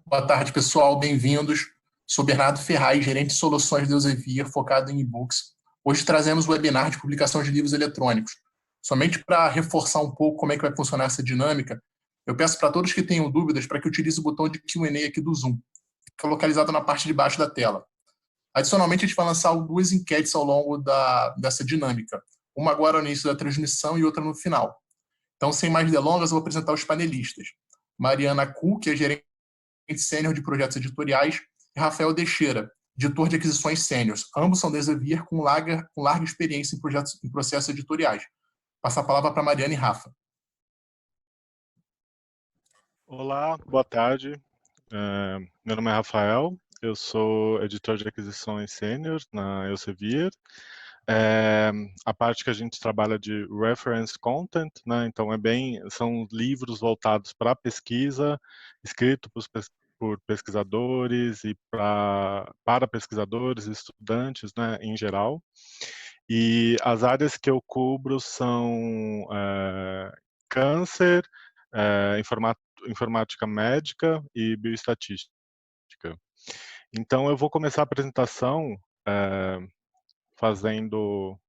Boa tarde, pessoal. Bem-vindos. Sou Bernardo Ferraz, gerente de soluções da Elsevier, focado em e-books. Hoje trazemos o webinar de publicação de livros eletrônicos. Somente para reforçar um pouco como é que vai funcionar essa dinâmica, eu peço para todos que tenham dúvidas para que utilizem o botão de Q&A aqui do Zoom, que fica localizado na parte de baixo da tela. Adicionalmente, a gente vai lançar duas enquetes ao longo dessa dinâmica, uma agora no início da transmissão e outra no final. Então, sem mais delongas, eu vou apresentar os panelistas. Mariana Kuh, que é gerente sênior de projetos editoriais, e Rafael Teixeira, editor de aquisições sêniores. Ambos são da Elsevier com larga experiência em processos editoriais. Passo a palavra para Mariana e Rafa. Olá, boa tarde. Meu nome é Rafael, eu sou editor de aquisições sênior na Elsevier. A parte que a gente trabalha de reference content, né? Então são livros voltados para pesquisa, escrito por pesquisadores e para pesquisadores e estudantes, né, em geral. E as áreas que eu cubro são câncer, informática médica e bioestatística. Então, eu vou começar a apresentação fazendo...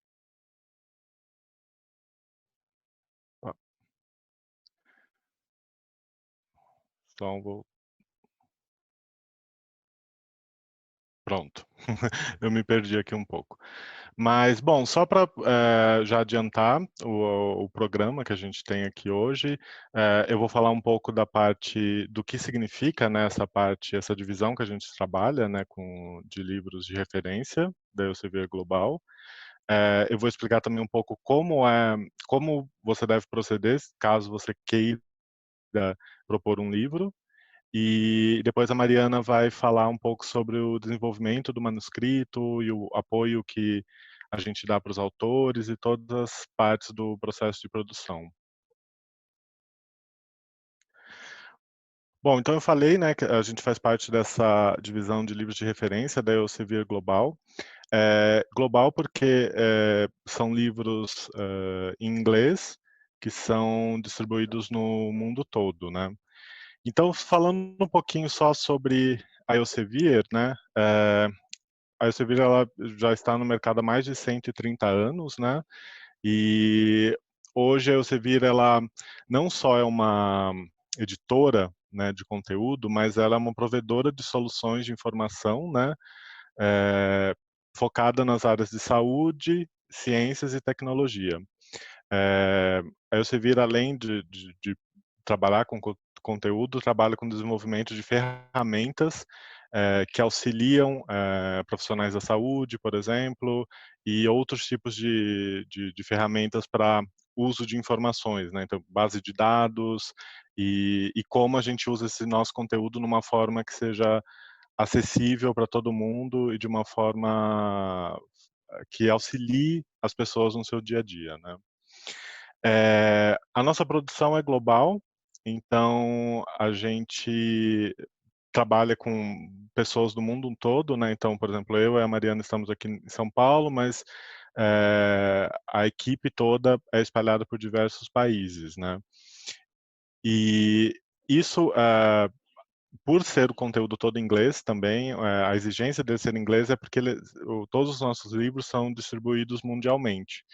Então, Pronto, eu me perdi aqui um pouco. Mas, bom, só para já adiantar o programa que a gente tem aqui hoje, eu vou falar um pouco da parte do que significa, né, essa divisão que a gente trabalha, né, de livros de referência da Elsevier Global. Eu vou explicar também um pouco como você deve proceder caso você queira propor um livro. E depois a Mariana vai falar um pouco sobre o desenvolvimento do manuscrito e o apoio que a gente dá para os autores e todas as partes do processo de produção. Bom, então eu falei, né, que a gente faz parte dessa divisão de livros de referência da Elsevier Global. Global porque são livros em inglês que são distribuídos no mundo todo, né? Então, falando um pouquinho só sobre a Elsevier, né? A Elsevier ela já está no mercado há mais de 130 anos, né? E hoje a Elsevier ela não só é uma editora, né, de conteúdo, mas ela é uma provedora de soluções de informação, né? Focada nas áreas de saúde, ciências e tecnologia. A Elsevier, além de trabalhar com conteúdo, trabalha com desenvolvimento de ferramentas que auxiliam profissionais da saúde, por exemplo, e outros tipos de ferramentas para uso de informações, né? Então, base de dados e como a gente usa esse nosso conteúdo numa forma que seja acessível para todo mundo e de uma forma que auxilie as pessoas no seu dia a dia, né? A nossa produção é global, então a gente trabalha com pessoas do mundo todo, né? Então, por exemplo, eu e a Mariana estamos aqui em São Paulo, mas a equipe toda é espalhada por diversos países, né? E isso, por ser o conteúdo todo em inglês também, a exigência de ser em inglês é porque todos os nossos livros são distribuídos mundialmente.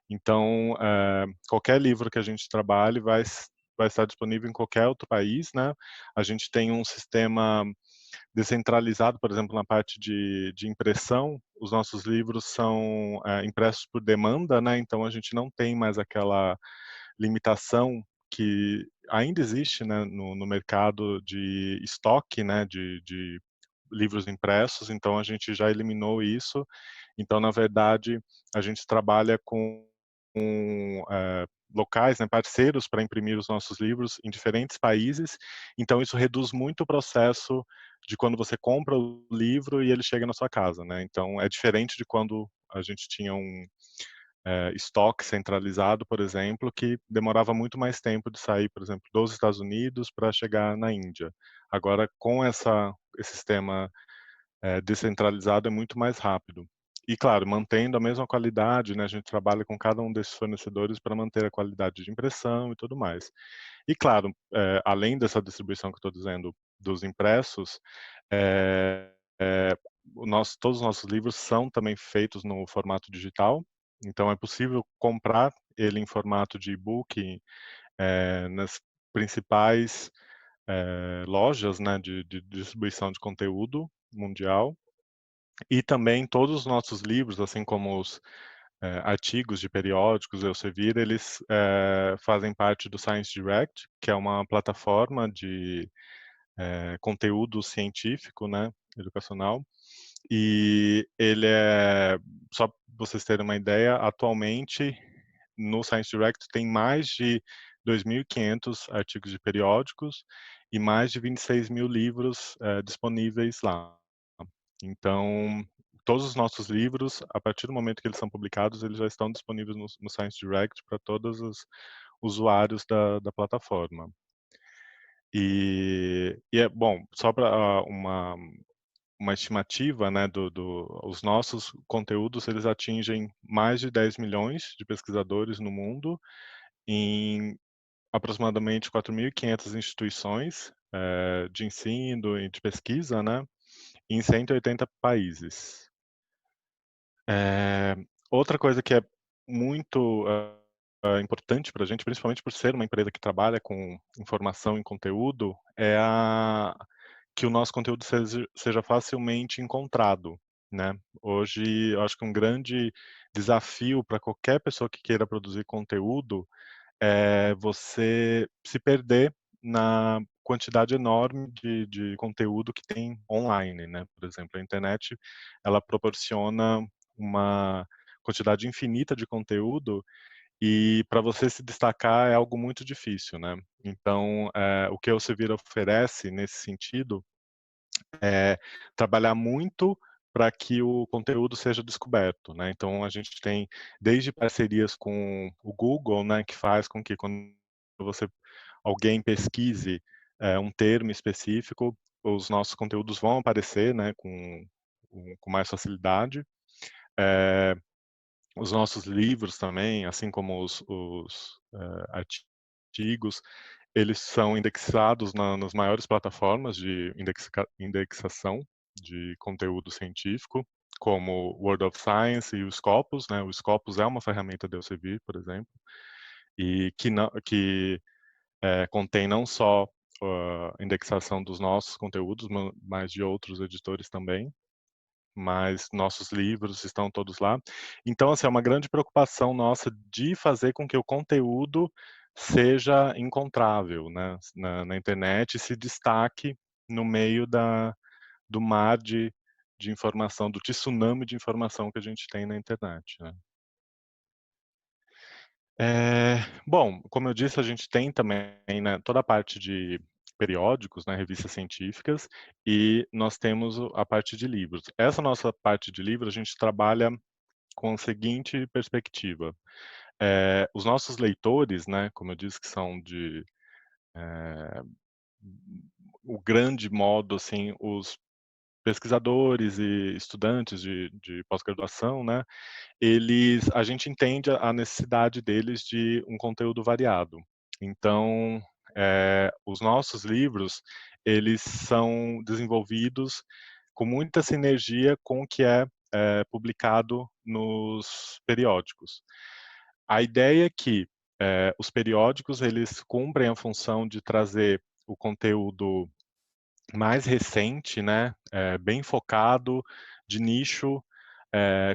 Então, qualquer livro que a gente trabalhe vai estar disponível em qualquer outro país, né? A gente tem um sistema descentralizado, por exemplo, na parte de impressão. Os nossos livros são impressos por demanda, né? Então, a gente não tem mais aquela limitação que ainda existe, né, no mercado de estoque, né, de livros impressos. Então, a gente já eliminou isso. Então, na verdade, a gente trabalha com locais, né, parceiros para imprimir os nossos livros em diferentes países. Então, isso reduz muito o processo de quando você compra o livro e ele chega na sua casa, né? Então, é diferente de quando a gente tinha um estoque centralizado, por exemplo, que demorava muito mais tempo de sair, por exemplo, dos Estados Unidos para chegar na Índia. Agora, com esse sistema descentralizado, é muito mais rápido. E, claro, mantendo a mesma qualidade, né? A gente trabalha com cada um desses fornecedores para manter a qualidade de impressão e tudo mais. E, claro, além dessa distribuição que eu estou dizendo dos impressos, eh todos os nossos livros são também feitos no formato digital, então é possível comprar ele em formato de e-book, nas principais, lojas, né, de distribuição de conteúdo mundial. E também todos os nossos livros, assim como os, artigos de periódicos Elsevier, eles, fazem parte do Science Direct, que é uma plataforma de, conteúdo científico, né, educacional. E ele só pra vocês terem uma ideia, atualmente no Science Direct tem mais de 2.500 artigos de periódicos e mais de 26.000 livros, disponíveis lá. Então, todos os nossos livros, a partir do momento que eles são publicados, eles já estão disponíveis no Science Direct para todos os usuários da plataforma. E é bom, só para uma estimativa, né, os nossos conteúdos, eles atingem mais de 10 milhões de pesquisadores no mundo, em aproximadamente 4.500 instituições, de ensino e de pesquisa, né, em 180 países. Outra coisa que é muito, importante para a gente, principalmente por ser uma empresa que trabalha com informação e conteúdo, que o nosso conteúdo seja facilmente encontrado, né. Hoje, eu acho que um grande desafio para qualquer pessoa que queira produzir conteúdo é você se perder na quantidade enorme de conteúdo que tem online, né. Por exemplo, a internet, ela proporciona uma quantidade infinita de conteúdo e para você se destacar é algo muito difícil, né. Então, o que a Elsevier oferece nesse sentido é trabalhar muito para que o conteúdo seja descoberto, né. Então a gente tem desde parcerias com o Google, né, que faz com que quando alguém pesquise, um termo específico, os nossos conteúdos vão aparecer, né, com mais facilidade. Eh, os nossos livros também, assim como os artigos, eles são indexados nas maiores plataformas de indexação de conteúdo científico, como o World of Science e o Scopus, né. O Scopus é uma ferramenta do Elsevier, por exemplo, e que contém não só a indexação dos nossos conteúdos, mas de outros editores também, mas nossos livros estão todos lá. Então, assim, é uma grande preocupação nossa de fazer com que o conteúdo seja encontrável, né, na internet e se destaque no meio do mar de informação, do tsunami de informação que a gente tem na internet, né. Bom, como eu disse, a gente tem também, né, toda a parte de periódicos, né, revistas científicas, e nós temos a parte de livros. Essa nossa parte de livros, a gente trabalha com a seguinte perspectiva: os nossos leitores, né, como eu disse que são eh, o grande modo, assim, os pesquisadores e estudantes de pós-graduação, né, a gente entende a necessidade deles de um conteúdo variado. Então, os nossos livros, eles são desenvolvidos com muita sinergia com o que publicado nos periódicos. A ideia é que, os periódicos, eles cumprem a função de trazer o conteúdo mais recente, né, bem focado, de nicho,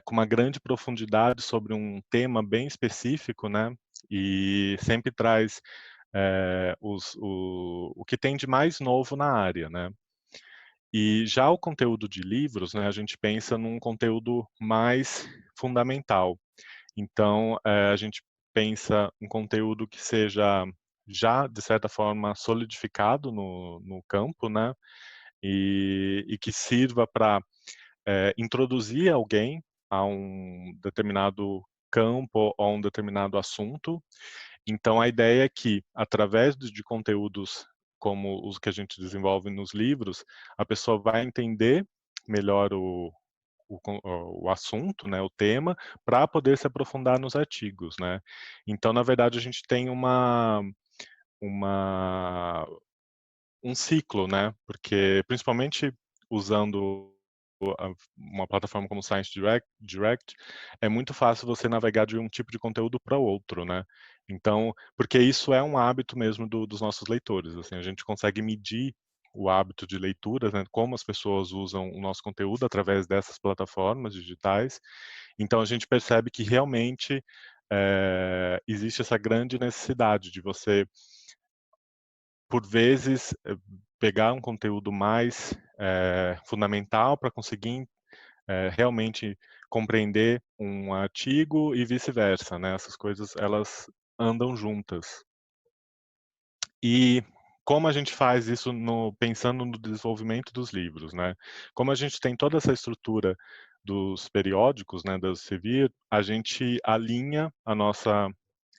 com uma grande profundidade sobre um tema bem específico, né, e sempre traz, o que tem de mais novo na área, né. E já o conteúdo de livros, né, a gente pensa num conteúdo mais fundamental. Então, a gente pensa um conteúdo que seja já, de certa forma, solidificado no campo, né, e que sirva para introduzir alguém a um determinado campo ou a um determinado assunto. Então, a ideia é que, através de conteúdos como os que a gente desenvolve nos livros, a pessoa vai entender melhor o assunto, né, o tema, para poder se aprofundar nos artigos, né. Então, na verdade, a gente tem uma um ciclo, né? Porque principalmente usando uma plataforma como Science Direct, é muito fácil você navegar de um tipo de conteúdo para o outro, né? Então, porque isso é um hábito mesmo dos nossos leitores, assim, a gente consegue medir o hábito de leitura, né, como as pessoas usam o nosso conteúdo através dessas plataformas digitais. Então, a gente percebe que realmente existe essa grande necessidade de você, por vezes, pegar um conteúdo mais fundamental para conseguir realmente compreender um artigo e vice-versa, né? Essas coisas, elas andam juntas. E como a gente faz isso pensando no desenvolvimento dos livros, né? Como a gente tem toda essa estrutura dos periódicos, né, da Elsevier, a gente alinha a nossa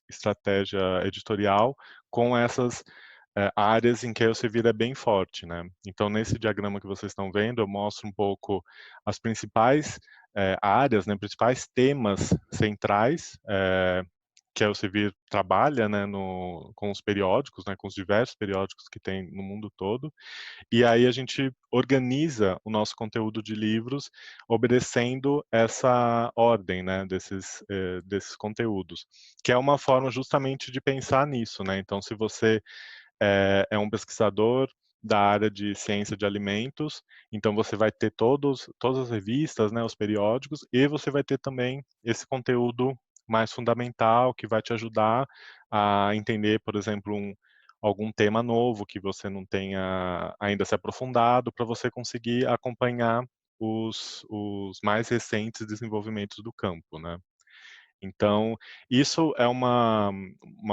estratégia editorial com essas áreas em que a Elsevier é bem forte, né? Então, nesse diagrama que vocês estão vendo, eu mostro um pouco as principais áreas, né, principais temas centrais que a Elsevier trabalha, né, com os periódicos, né, com os diversos periódicos que tem no mundo todo, e aí a gente organiza o nosso conteúdo de livros obedecendo essa ordem, né, desses conteúdos, que é uma forma justamente de pensar nisso, né? Então, se você é um pesquisador da área de ciência de alimentos, então você vai ter todas as revistas, né, os periódicos, e você vai ter também esse conteúdo mais fundamental que vai te ajudar a entender, por exemplo, algum tema novo que você não tenha ainda se aprofundado, para você conseguir acompanhar os mais recentes desenvolvimentos do campo, né? Então, isso é uma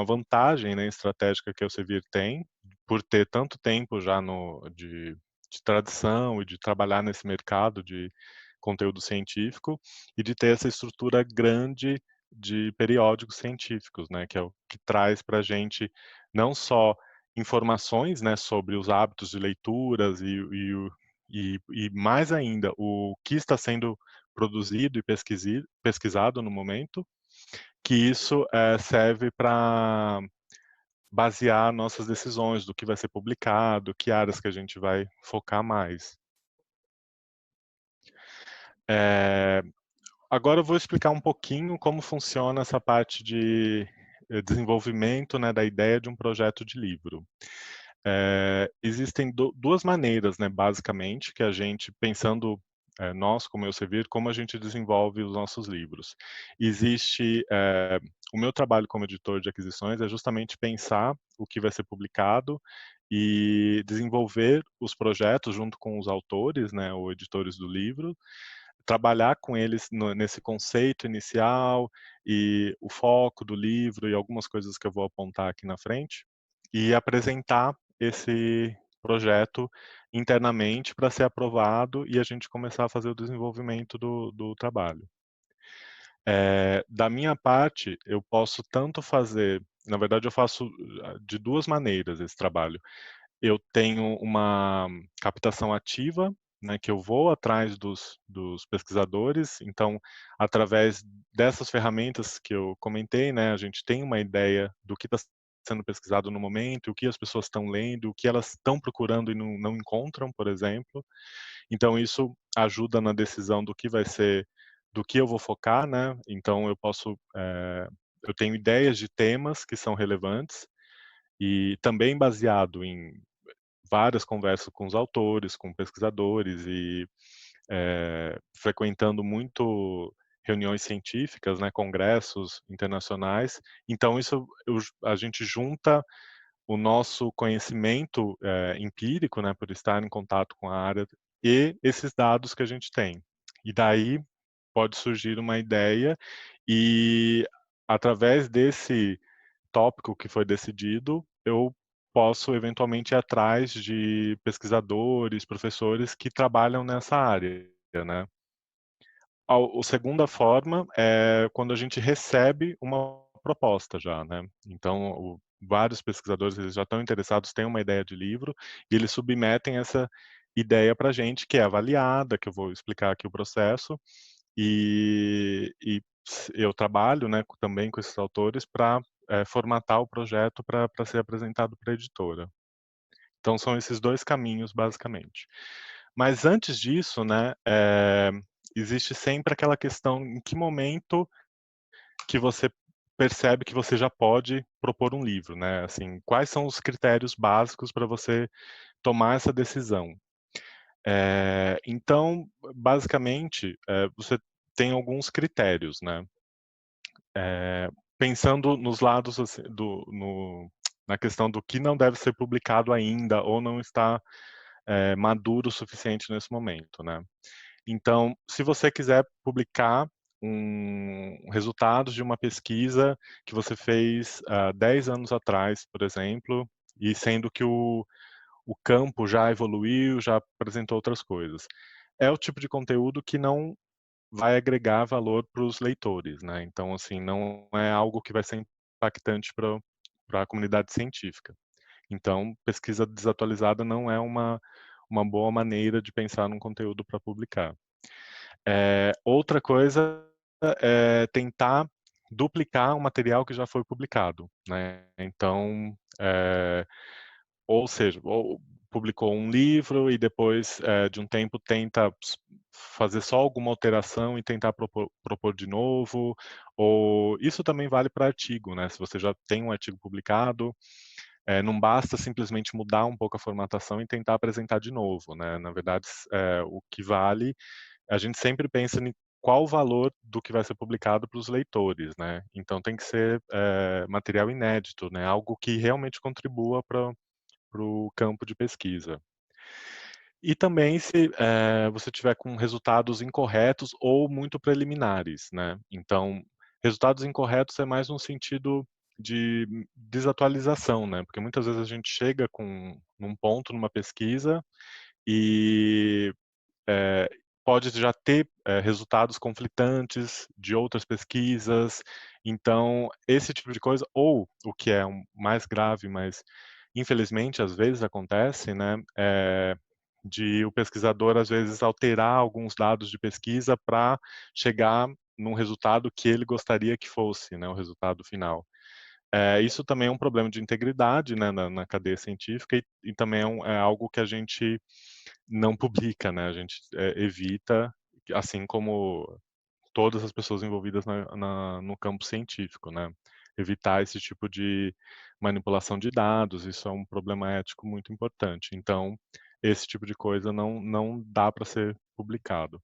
vantagem, né, estratégica que a Elsevier tem, por ter tanto tempo já de tradição e de trabalhar nesse mercado de conteúdo científico e de ter essa estrutura grande de periódicos científicos, né, que é o que traz para a gente não só informações, né, sobre os hábitos de leituras e mais ainda o que está sendo produzido e pesquisado no momento, que isso serve para basear nossas decisões do que vai ser publicado, que áreas que a gente vai focar mais. É, agora eu vou explicar um pouquinho como funciona essa parte de desenvolvimento, né, da ideia de um projeto de livro. Existem duas maneiras, né, basicamente, que a gente, pensando nós, como Elsevier, como a gente desenvolve os nossos livros. Existe, o meu trabalho como editor de aquisições é justamente pensar o que vai ser publicado e desenvolver os projetos junto com os autores, né, ou editores do livro, trabalhar com eles nesse conceito inicial e o foco do livro e algumas coisas que eu vou apontar aqui na frente, e apresentar esse projeto internamente para ser aprovado e a gente começar a fazer o desenvolvimento do trabalho. Da minha parte, eu posso tanto fazer, na verdade eu faço de duas maneiras esse trabalho. Eu tenho uma captação ativa, né, que eu vou atrás dos pesquisadores, então, através dessas ferramentas que eu comentei, né, a gente tem uma ideia do que está sendo pesquisado no momento, o que as pessoas estão lendo, o que elas estão procurando e não encontram, por exemplo. Então, isso ajuda na decisão do que vai ser, do que eu vou focar, né? Então, eu tenho ideias de temas que são relevantes e também baseado em várias conversas com os autores, com pesquisadores e frequentando muito reuniões científicas, né, congressos internacionais. Então isso a gente junta o nosso conhecimento empírico, né, por estar em contato com a área e esses dados que a gente tem. E daí pode surgir uma ideia e através desse tópico que foi decidido, eu posso eventualmente ir atrás de pesquisadores, professores que trabalham nessa área, né. A segunda forma é quando a gente recebe uma proposta já, né. Então vários pesquisadores, eles já estão interessados, têm uma ideia de livro, e eles submetem essa ideia para a gente, que é avaliada, que eu vou explicar aqui o processo, e eu trabalho, né, também com esses autores para formatar o projeto para ser apresentado para a editora. Então são esses 2 caminhos, basicamente. Mas antes disso, né, existe sempre aquela questão em que momento que você percebe que você já pode propor um livro, né, assim, quais são os critérios básicos para você tomar essa decisão. Então, basicamente, você tem alguns critérios, né. Pensando nos lados, assim, na questão do que não deve ser publicado ainda ou não está, maduro o suficiente nesse momento, né. Então, se você quiser publicar resultados de uma pesquisa que você fez há 10 anos atrás, por exemplo, e sendo que o campo já evoluiu, já apresentou outras coisas. É o tipo de conteúdo que não vai agregar valor para os leitores, né. Então, assim, não é algo que vai ser impactante pra comunidade científica. Então, pesquisa desatualizada não é uma boa maneira de pensar num conteúdo para publicar. Outra coisa é tentar duplicar um material que já foi publicado, né. Então, ou seja, ou publicou um livro e depois, de um tempo tenta fazer só alguma alteração e tentar propor de novo, ou isso também vale para artigo, né, se você já tem um artigo publicado, não basta simplesmente mudar um pouco a formatação e tentar apresentar de novo, né, na verdade, o que vale, a gente sempre pensa em qual o valor do que vai ser publicado para os leitores, né, então tem que ser, material inédito, né, algo que realmente contribua para o campo de pesquisa. E também se, você tiver com resultados incorretos ou muito preliminares, né. Então, resultados incorretos é mais no sentido de desatualização, né, porque muitas vezes a gente chega num ponto numa pesquisa e, eh, pode já ter, resultados conflitantes de outras pesquisas, então esse tipo de coisa ou o que é mais grave, mas infelizmente às vezes acontece, né, de o pesquisador às vezes alterar alguns dados de pesquisa para chegar num resultado que ele gostaria que fosse, né, o resultado final. Isso também é um problema de integridade, né, na cadeia científica e também é algo que a gente não publica, né, a gente, evita, assim como todas as pessoas envolvidas no campo científico, né. Evitar esse tipo de manipulação de dados, isso é um problema ético muito importante. Então, esse tipo de coisa não dá para ser publicado.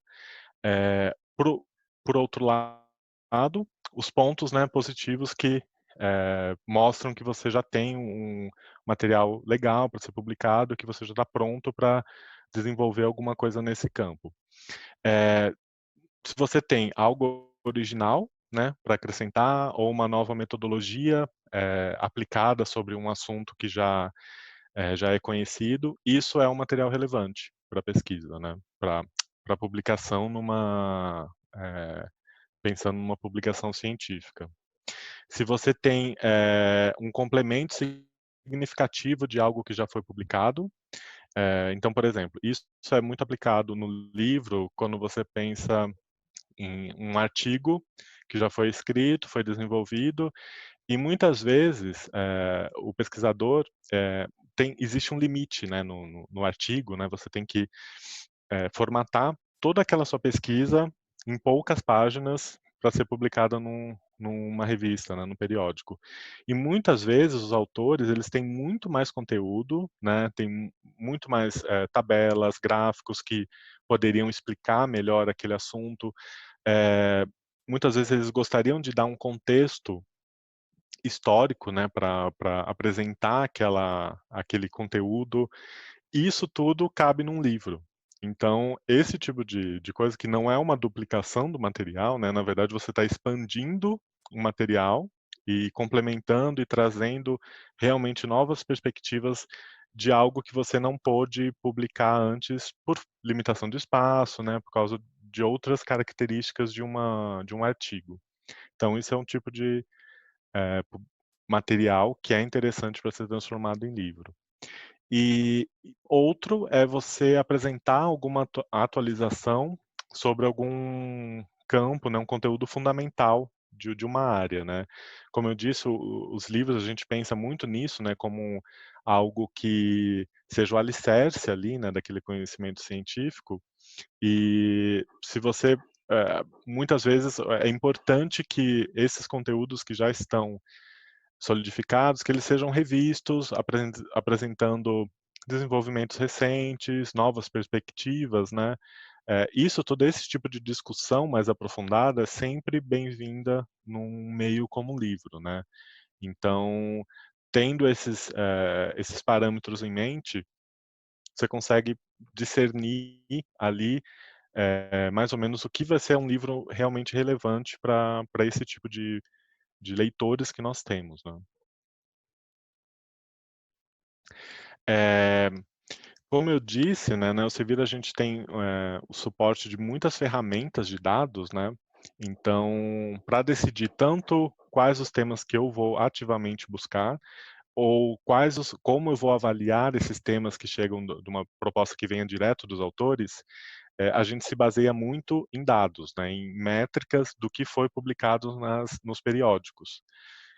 Por outro lado, os pontos, né, positivos que, mostram que você já tem um material legal para ser publicado, que você já está pronto para desenvolver alguma coisa nesse campo. Eh Se você tem algo original, né, para acrescentar ou uma nova metodologia, aplicada sobre um assunto que já é conhecido, isso é um material relevante para pesquisa, né, para publicação pensando numa publicação científica. Se você tem, um complemento significativo de algo que já foi publicado, então, por exemplo, isso é muito aplicado no livro quando você pensa em um artigo que já foi escrito, foi desenvolvido, e muitas vezes, o pesquisador, existe um limite, né, no artigo, né, você tem que, formatar toda aquela sua pesquisa em poucas páginas para ser publicada numa revista, né, num periódico. E muitas vezes os autores, eles têm muito mais conteúdo, né, tem muito mais, tabelas, gráficos que poderiam explicar melhor aquele assunto, eh, muitas vezes eles gostariam de dar um contexto histórico, né, para apresentar aquele conteúdo, e isso tudo cabe num livro. Então, esse tipo de coisa que não é uma duplicação do material, né, na verdade você está expandindo o material e complementando e trazendo realmente novas perspectivas de algo que você não pôde publicar antes por limitação de espaço, né, por causa de outras características de um artigo. Então isso é um tipo de, material que é interessante para ser transformado em livro. E outro é você apresentar alguma atualização sobre algum campo, né, um conteúdo fundamental de uma área, né. Como eu disse, os livros a gente pensa muito nisso, né, como algo que seja o alicerce ali, né, daquele conhecimento científico, e se você muitas vezes é importante que esses conteúdos que já estão solidificados, que eles sejam revistos, apresentando desenvolvimentos recentes, novas perspectivas, né. Isso, todo esse tipo de discussão mais aprofundada é sempre bem-vinda num meio como o livro, né. Então, tendo esses parâmetros em mente, você consegue discernir ali, mais ou menos o que vai ser um livro realmente relevante para esse tipo de leitores que nós temos, né. Eh, Como eu disse, né, na Elsevier a gente tem, o suporte de muitas ferramentas de dados, né, então para decidir tanto quais os temas que eu vou ativamente buscar, ou como eu vou avaliar esses temas que chegam de uma proposta que venha direto dos autores, a gente se baseia muito em dados, né, em métricas do que foi publicado nos periódicos.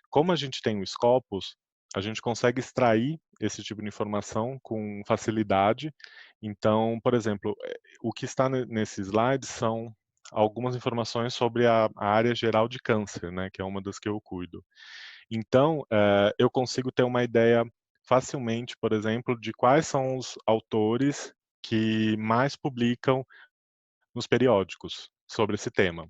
Como a gente tem o Scopus, a gente consegue extrair esse tipo de informação com facilidade. Então, por exemplo, o que está nesses slides são algumas informações sobre a área geral de câncer, né, que é uma das que eu cuido. Então, eu consigo ter uma ideia facilmente, por exemplo, de quais são os autores que mais publicam nos periódicos sobre esse tema.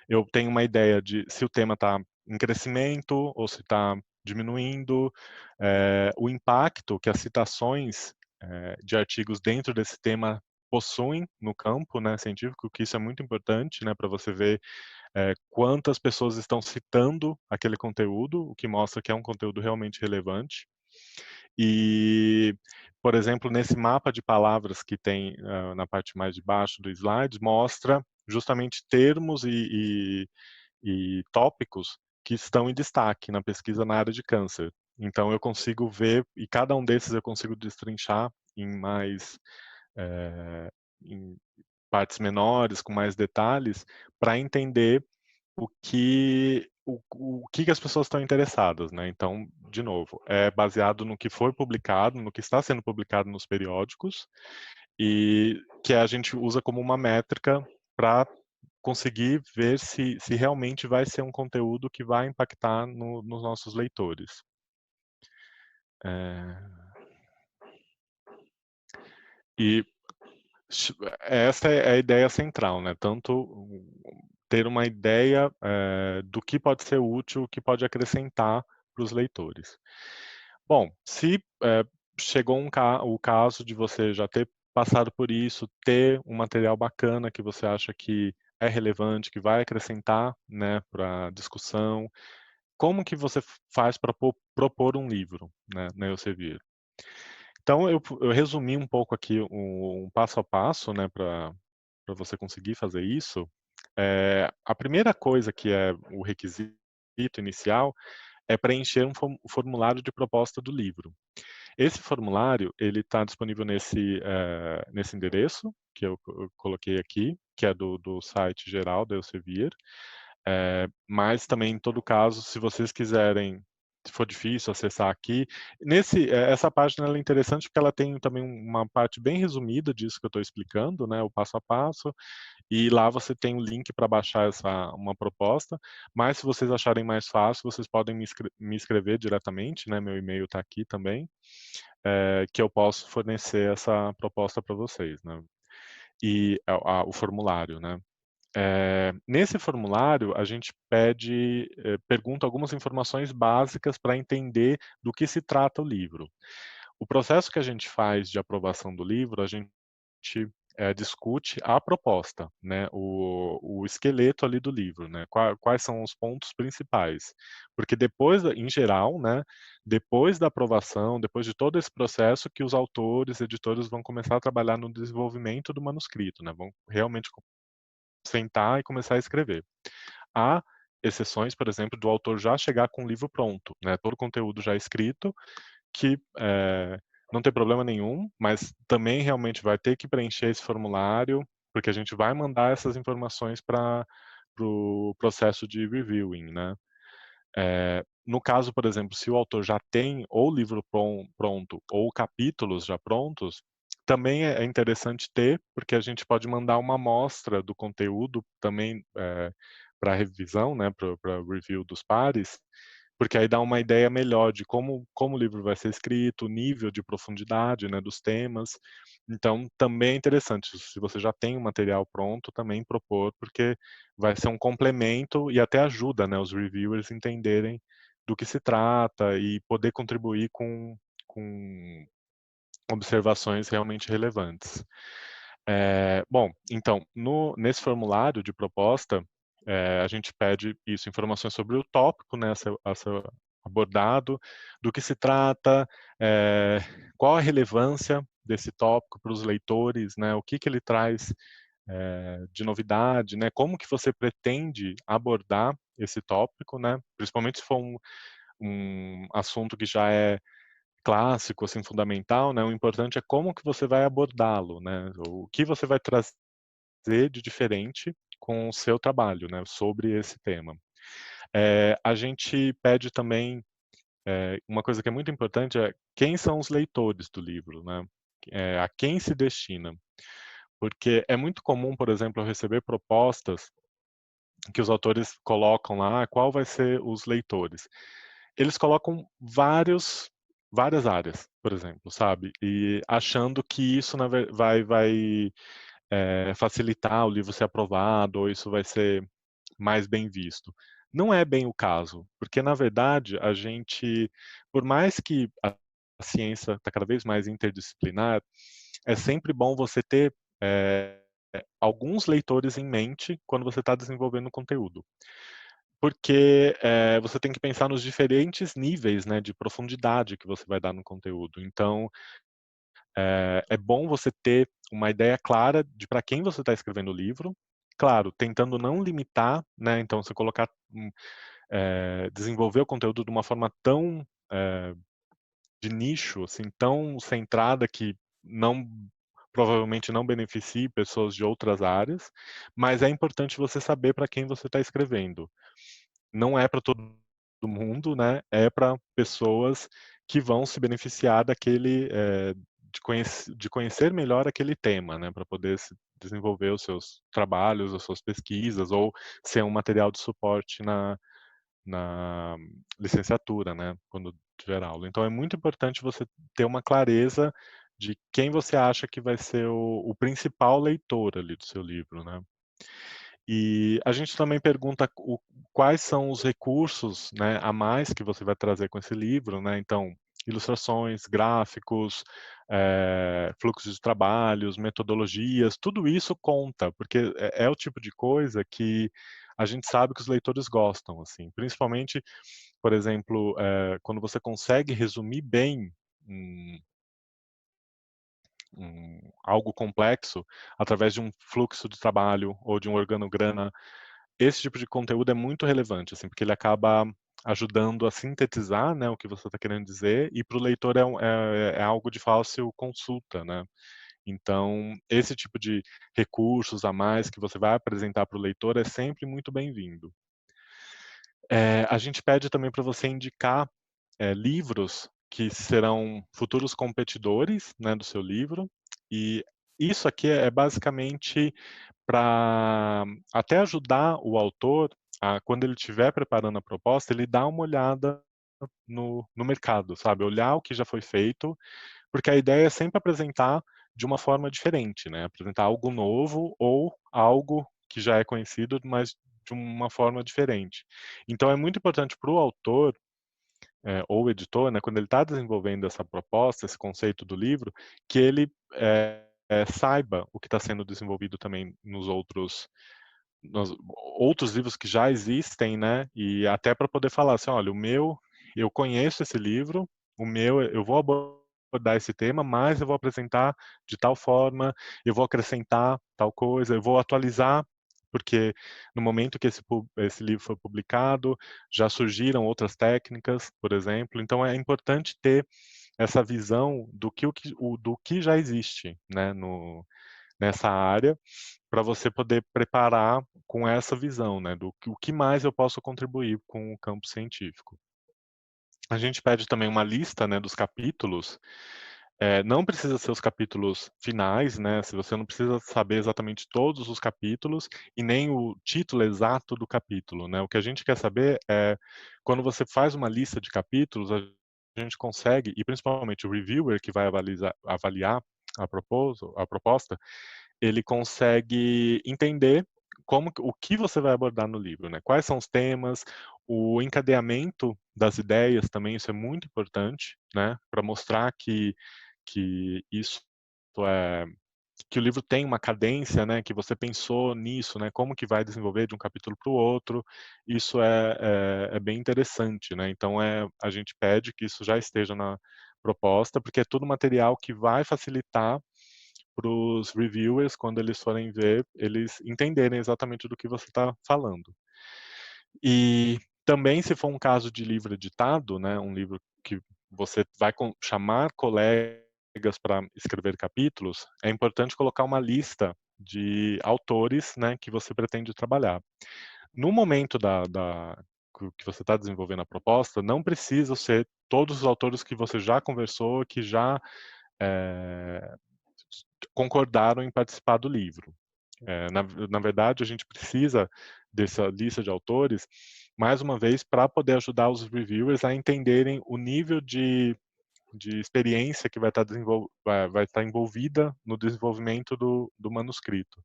Eu tenho uma ideia de se o tema está em crescimento ou se está diminuindo, o impacto que as citações, de artigos dentro desse tema possuem no campo, né, científico, que isso é muito importante, né, para você ver, quantas pessoas estão citando aquele conteúdo, o que mostra que é um conteúdo realmente relevante. E, por exemplo, nesse mapa de palavras que tem, na parte mais de baixo do slide, mostra justamente termos e tópicos que estão em destaque na pesquisa na área de câncer. Então eu consigo ver, e cada um desses eu consigo destrinchar em mais, em partes menores, com mais detalhes, para entender o que as pessoas estão interessadas, né. Então, de novo, é baseado no que foi publicado, no que está sendo publicado nos periódicos, e que a gente usa como uma métrica para conseguir ver se realmente vai ser um conteúdo que vai impactar nos nossos leitores. Eh, e essa é a ideia central, né, tanto ter uma ideia, do que pode ser útil, o que pode acrescentar para os leitores. Bom, se, chegou o caso de você já ter passado por isso, ter um material bacana que você acha que é relevante, que vai acrescentar, né, pra discussão, como que você faz para propor um livro, né, na Elsevier? Então eu resumi um pouco aqui um passo a passo, né, para você conseguir fazer isso. A primeira coisa que é o requisito inicial é preencher um formulário de proposta do livro. Esse formulário, ele está disponível nesse endereço que eu coloquei aqui, que é do site geral da Elsevier. Mas também, em todo caso, se vocês quiserem, se for difícil acessar aqui, essa página ela é interessante porque ela tem também uma parte bem resumida disso que eu estou explicando, né, o passo a passo, e lá você tem o link para baixar uma proposta, mas se vocês acharem mais fácil, vocês podem me escrever diretamente, né, meu e-mail está aqui também, que eu posso fornecer essa proposta para vocês, né. E o formulário, né. Nesse formulário, a gente pergunta algumas informações básicas para entender do que se trata o livro. O processo que a gente faz de aprovação do livro, a gente discute a proposta, né, o esqueleto ali do livro, né, quais são os pontos principais. Porque em geral, né, depois da aprovação, depois de todo esse processo que os autores, editores vão começar a trabalhar no desenvolvimento do manuscrito, né, vão realmente sentar e começar a escrever. Há exceções, por exemplo, do autor já chegar com o livro pronto, né, todo o conteúdo já escrito, que não tem problema nenhum, mas também realmente vai ter que preencher esse formulário, porque a gente vai mandar essas informações pro processo de reviewing, né. No caso, por exemplo, se o autor já tem ou o livro pronto ou capítulos já prontos, também é interessante ter, porque a gente pode mandar uma amostra do conteúdo também, pra revisão, né, pra review dos pares, porque aí dá uma ideia melhor de como o livro vai ser escrito, o nível de profundidade, né, dos temas. Então, também é interessante, se você já tem o material pronto, também propor, porque vai ser um complemento e até ajuda, né, os reviewers entenderem do que se trata e poder contribuir com observações realmente relevantes. Bom, então, nesse formulário de proposta, a gente pede isso, informações sobre o tópico, né, a ser abordado, do que se trata, qual a relevância desse tópico para os leitores, né, o que ele traz de novidade, né, como que você pretende abordar esse tópico, né, principalmente se for um assunto que já é clássico, assim, fundamental, né, o importante é como que você vai abordá-lo, né, o que você vai trazer de diferente com o seu trabalho, né, sobre esse tema. A gente pede também, uma coisa que é muito importante é quem são os leitores do livro, né, a quem se destina. Porque é muito comum, por exemplo, eu receber propostas que os autores colocam lá, qual vai ser os leitores. Eles colocam várias áreas, por exemplo, sabe, e achando que isso vai facilitar o livro ser aprovado ou isso vai ser mais bem visto. Não é bem o caso, porque na verdade a gente, por mais que a ciência está cada vez mais interdisciplinar, é sempre bom você ter, alguns leitores em mente quando você está desenvolvendo conteúdo. Porque, você tem que pensar nos diferentes níveis, né, de profundidade que você vai dar no conteúdo. Então, é bom você ter uma ideia clara de para quem você está escrevendo o livro, claro, tentando não limitar, né, então você colocar desenvolver o conteúdo de uma forma tão, de nicho, assim, tão centrada que não provavelmente não beneficie pessoas de outras áreas, mas é importante você saber para quem você está escrevendo. Não é para todo mundo, né, é para pessoas que vão se beneficiar daquele, de conhecer melhor aquele tema, né, para poder se desenvolver os seus trabalhos, as suas pesquisas ou ser um material de suporte na licenciatura, né, quando tiver aula. Então é muito importante você ter uma clareza de quem você acha que vai ser o principal leitor ali do seu livro, né. E a gente também pergunta quais são os recursos, né, a mais que você vai trazer com esse livro, né, então, ilustrações, gráficos, fluxos de trabalhos, metodologias, tudo isso conta, porque é o tipo de coisa que a gente sabe que os leitores gostam, assim, principalmente, por exemplo, quando você consegue resumir bem um algo complexo através de um fluxo de trabalho ou de um organograma, esse tipo de conteúdo é muito relevante, assim, porque ele acaba ajudando a sintetizar, né, o que você está querendo dizer, e para o leitor é algo de fácil consulta, né. Então, esse tipo de recursos a mais que você vai apresentar para o leitor é sempre muito bem-vindo. A gente pede também para você indicar, livros que serão futuros competidores, né, do seu livro, e isso aqui é basicamente para até ajudar o autor a, quando ele estiver preparando a proposta, ele dar uma olhada no mercado, sabe, olhar o que já foi feito, porque a ideia é sempre apresentar de uma forma diferente, né, apresentar algo novo ou algo que já é conhecido, mas de uma forma diferente. Então é muito importante para o autor, ou o editor, né, quando ele está desenvolvendo essa proposta, esse conceito do livro, que ele saiba o que está sendo desenvolvido também nos outros livros que já existem, né, e até para poder falar assim, olha, eu conheço esse livro, o meu, eu vou abordar esse tema, mas eu vou apresentar de tal forma, eu vou acrescentar tal coisa, eu vou atualizar, porque no momento que esse livro foi publicado, já surgiram outras técnicas, por exemplo, então é importante ter essa visão do que já existe, né, nessa área, para você poder preparar com essa visão, né, do que o que mais eu posso contribuir com o campo científico. A gente pede também uma lista, né, dos capítulos. Não precisa ser os capítulos finais, né? Se você não precisa saber exatamente todos os capítulos e nem o título exato do capítulo, né? O que a gente quer saber é quando você faz uma lista de capítulos, a gente consegue, e principalmente o reviewer que vai avaliar a proposta, ele consegue entender o que você vai abordar no livro, né? Quais são os temas, o encadeamento das ideias também, isso é muito importante, né? Para mostrar que isso é que o livro tem uma cadência, né? Que você pensou nisso, né? Como que vai desenvolver de um capítulo para o outro? Isso é bem interessante, né? Então a gente pede que isso já esteja na proposta, porque é tudo material que vai facilitar para os reviewers, quando eles forem ver, eles entenderem exatamente do que você está falando. E também, se for um caso de livro editado, né, um livro que você vai chamar colegas para escrever capítulos, é importante colocar uma lista de autores, né, que você pretende trabalhar. No momento que você está desenvolvendo a proposta, não precisa ser todos os autores que você já conversou, que já é, concordaram em participar do livro. Na verdade, a gente precisa dessa lista de autores, mais uma vez, para poder ajudar os reviewers a entenderem o nível de experiência que vai estar envolvida no desenvolvimento do manuscrito.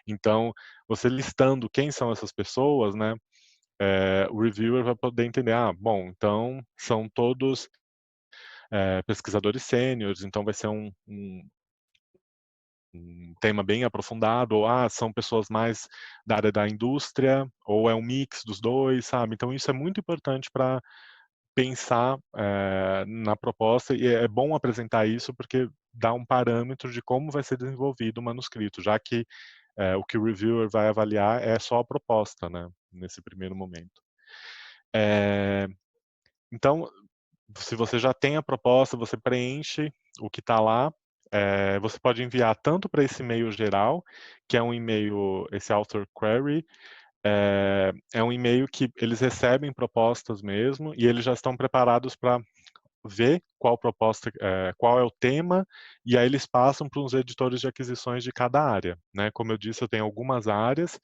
Então, você listando quem são essas pessoas, né, o reviewer vai poder entender, bom, então são todos pesquisadores sêniores, então vai ser um tema bem aprofundado, ou são pessoas mais da área da indústria, ou é um mix dos dois, sabe? Então isso é muito importante para pensar na proposta, e é bom apresentar isso porque dá um parâmetro de como vai ser desenvolvido o manuscrito, já que o que o reviewer vai avaliar é só a proposta, né, nesse primeiro momento. Então, se você já tem a proposta, você preenche o que está lá, você pode enviar tanto para esse e-mail geral, que é um e-mail, esse author query, é um e-mail que eles recebem propostas mesmo, e eles já estão preparados para ver qual proposta, qual é o tema, e aí eles passam para os editores de aquisições de cada área, né? Como eu disse, eu tenho algumas áreas,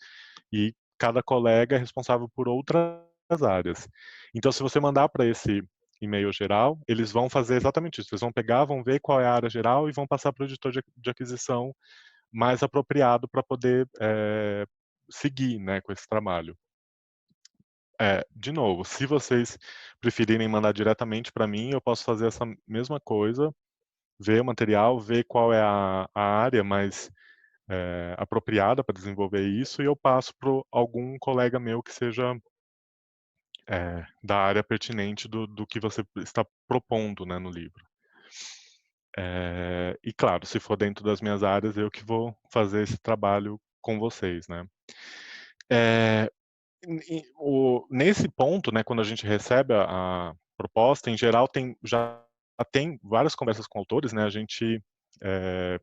e cada colega é responsável por outras áreas. Então, se você mandar para esse e-mail geral, eles vão fazer exatamente isso. Eles vão pegar, vão ver qual é a área geral e vão passar para o editor de aquisição mais apropriado para poder seguir, né, com esse trabalho. De novo, se vocês preferirem mandar diretamente para mim, eu posso fazer essa mesma coisa, ver o material, ver qual é a área mais apropriada para desenvolver isso, e eu passo para algum colega meu que seja da área pertinente do que você está propondo, né, no livro. E claro, se for dentro das minhas áreas, eu que vou fazer esse trabalho com vocês, né. Nesse ponto, né, quando a gente recebe a proposta, em geral já tem várias conversas com autores, né, a gente,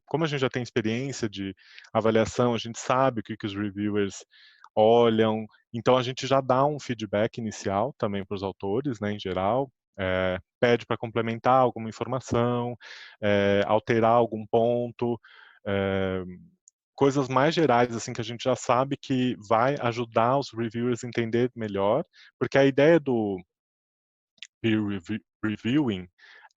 como a gente já tem experiência de avaliação, a gente sabe o que os reviewers olham, então a gente já dá um feedback inicial também para os autores, né, em geral, pede para complementar alguma informação, alterar algum ponto, eh, coisas mais gerais, assim, que a gente já sabe que vai ajudar os reviewers a entender melhor, porque a ideia do peer reviewing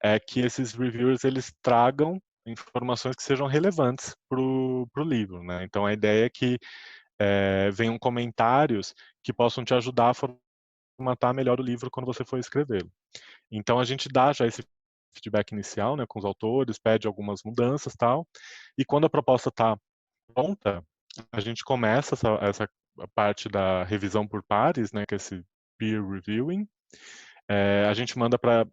é que esses reviewers eles tragam informações que sejam relevantes para o livro, né. Então a ideia é que venham comentários que possam te ajudar a formatar melhor o livro quando você for escrevê-lo. Então a gente dá já esse feedback inicial, né, com os autores, pede algumas mudanças, tal, e quando a proposta está pronta, a gente começa essa parte da revisão por pares, né, que é esse peer reviewing. A gente manda para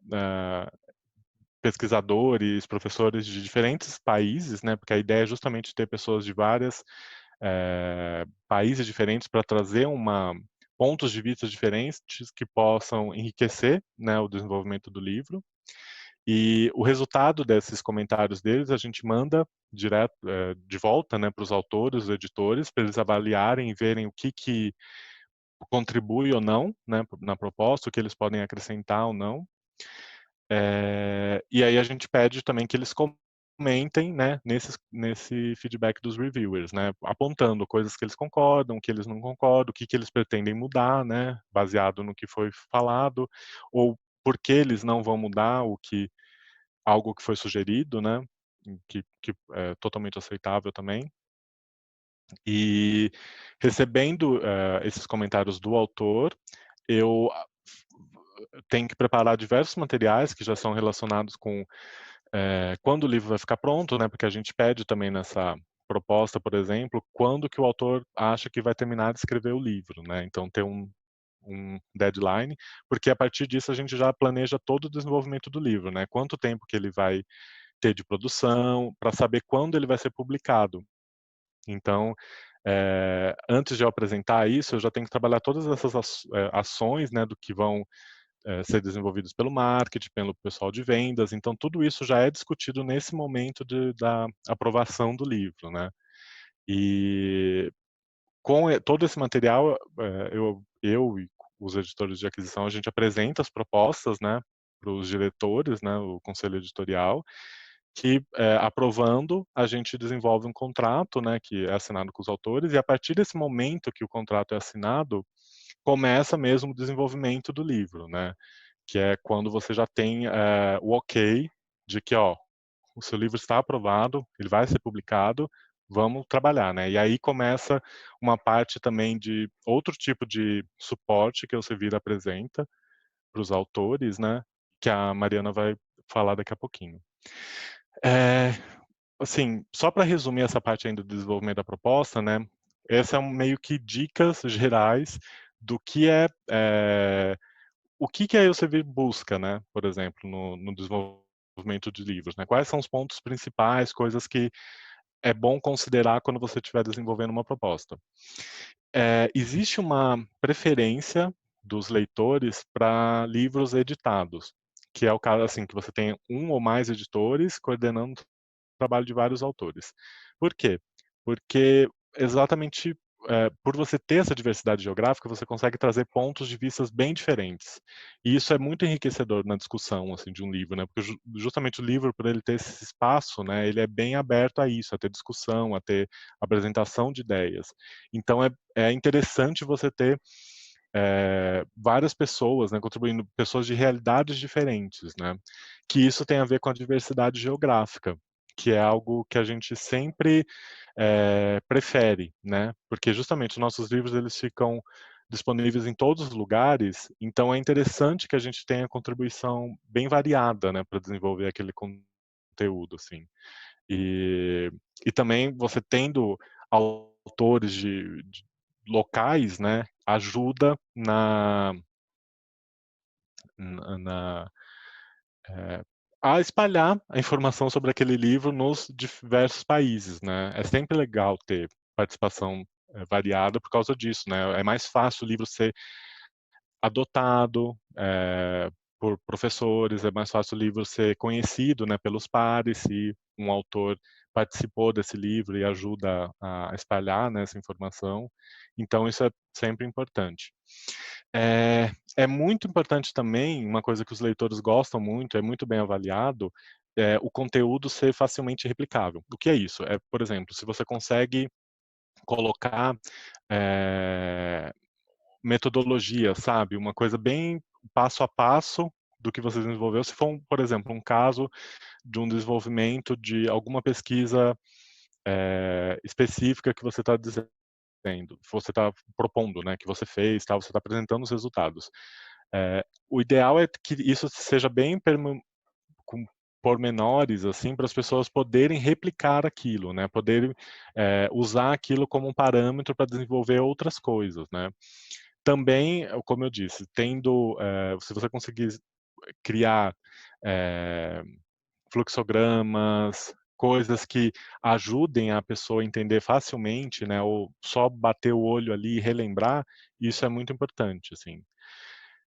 pesquisadores, professores de diferentes países, né, porque a ideia é justamente ter pessoas de vários países diferentes para trazer pontos de vista diferentes que possam enriquecer, né, o desenvolvimento do livro. E o resultado desses comentários deles a gente manda direto de volta, né, para os autores, os editores, para eles avaliarem e verem o que contribui ou não, né, na proposta, o que eles podem acrescentar ou não. E aí a gente pede também que eles comentem, né, nesse feedback dos reviewers, né, apontando coisas que eles concordam, que eles não concordam, o que eles pretendem mudar, né, baseado no que foi falado, ou por que eles não vão mudar algo que foi sugerido, né, que é totalmente aceitável também. E recebendo esses comentários do autor, eu tenho que preparar diversos materiais que já são relacionados com quando o livro vai ficar pronto, né? Porque a gente pede também nessa proposta, por exemplo, quando que o autor acha que vai terminar de escrever o livro, né? Então ter um deadline, porque a partir disso a gente já planeja todo o desenvolvimento do livro, né? Quanto tempo que ele vai ter de produção, para saber quando ele vai ser publicado. Então, antes de eu apresentar isso, eu já tenho que trabalhar todas essas ações, né, do que vão ser desenvolvidos pelo marketing, pelo pessoal de vendas. Então, tudo isso já é discutido nesse momento da aprovação do livro, né? E com todo esse material, eu e os editores de aquisição, a gente apresenta as propostas, né, para os diretores, né, o conselho editorial, que aprovando, a gente desenvolve um contrato, né, que é assinado com os autores, e a partir desse momento que o contrato é assinado, começa mesmo o desenvolvimento do livro, né, que é quando você já tem o ok de que, ó, o seu livro está aprovado, ele vai ser publicado, vamos trabalhar, né? E aí começa uma parte também de outro tipo de suporte que o Elsevier apresenta para os autores, né? Que a Mariana vai falar daqui a pouquinho. Assim, só para resumir essa parte ainda do desenvolvimento da proposta, né? Essa é meio que dicas gerais do que o que a Elsevier busca, né? Por exemplo, no desenvolvimento de livros, né? Quais são os pontos principais, coisas que é bom considerar quando você estiver desenvolvendo uma proposta. Existe uma preferência dos leitores para livros editados, que é o caso assim que você tem um ou mais editores coordenando o trabalho de vários autores. Por quê? Porque exatamente por você ter essa diversidade geográfica, você consegue trazer pontos de vistas bem diferentes. E isso é muito enriquecedor na discussão assim, de um livro, né? Porque justamente o livro, por ele ter esse espaço, né, ele é bem aberto a isso, a ter discussão, a ter apresentação de ideias. Então é interessante você ter várias pessoas, né, contribuindo, pessoas de realidades diferentes, né? Que isso tem a ver com a diversidade geográfica, que é algo que a gente sempre prefere, né? Porque justamente os nossos livros eles ficam disponíveis em todos os lugares, então é interessante que a gente tenha contribuição bem variada, né, para desenvolver aquele conteúdo, assim. E também você tendo autores de locais, né, ajuda na a espalhar a informação sobre aquele livro nos diversos países, né. É sempre legal ter participação variada por causa disso, né. É mais fácil o livro ser adotado por professores, é mais fácil o livro ser conhecido, né, pelos pares, se um autor participou desse livro e ajuda a espalhar, né, essa informação. Então isso é sempre importante. É muito importante também, uma coisa que os leitores gostam muito, é muito bem avaliado, o conteúdo ser facilmente replicável. O que é isso? Por exemplo, se você consegue colocar metodologia, sabe? Uma coisa bem passo a passo do que você desenvolveu. Se for, por exemplo, um caso de um desenvolvimento de alguma pesquisa específica que você está dizendo, você está propondo, né, que você fez, tá, você está apresentando os resultados. O ideal é que isso seja bem com pormenores, assim, para as pessoas poderem replicar aquilo, né, poderem usar aquilo como um parâmetro para desenvolver outras coisas, né. Também, como eu disse, se você conseguir criar fluxogramas, coisas que ajudem a pessoa a entender facilmente, né, ou só bater o olho ali e relembrar, isso é muito importante, assim.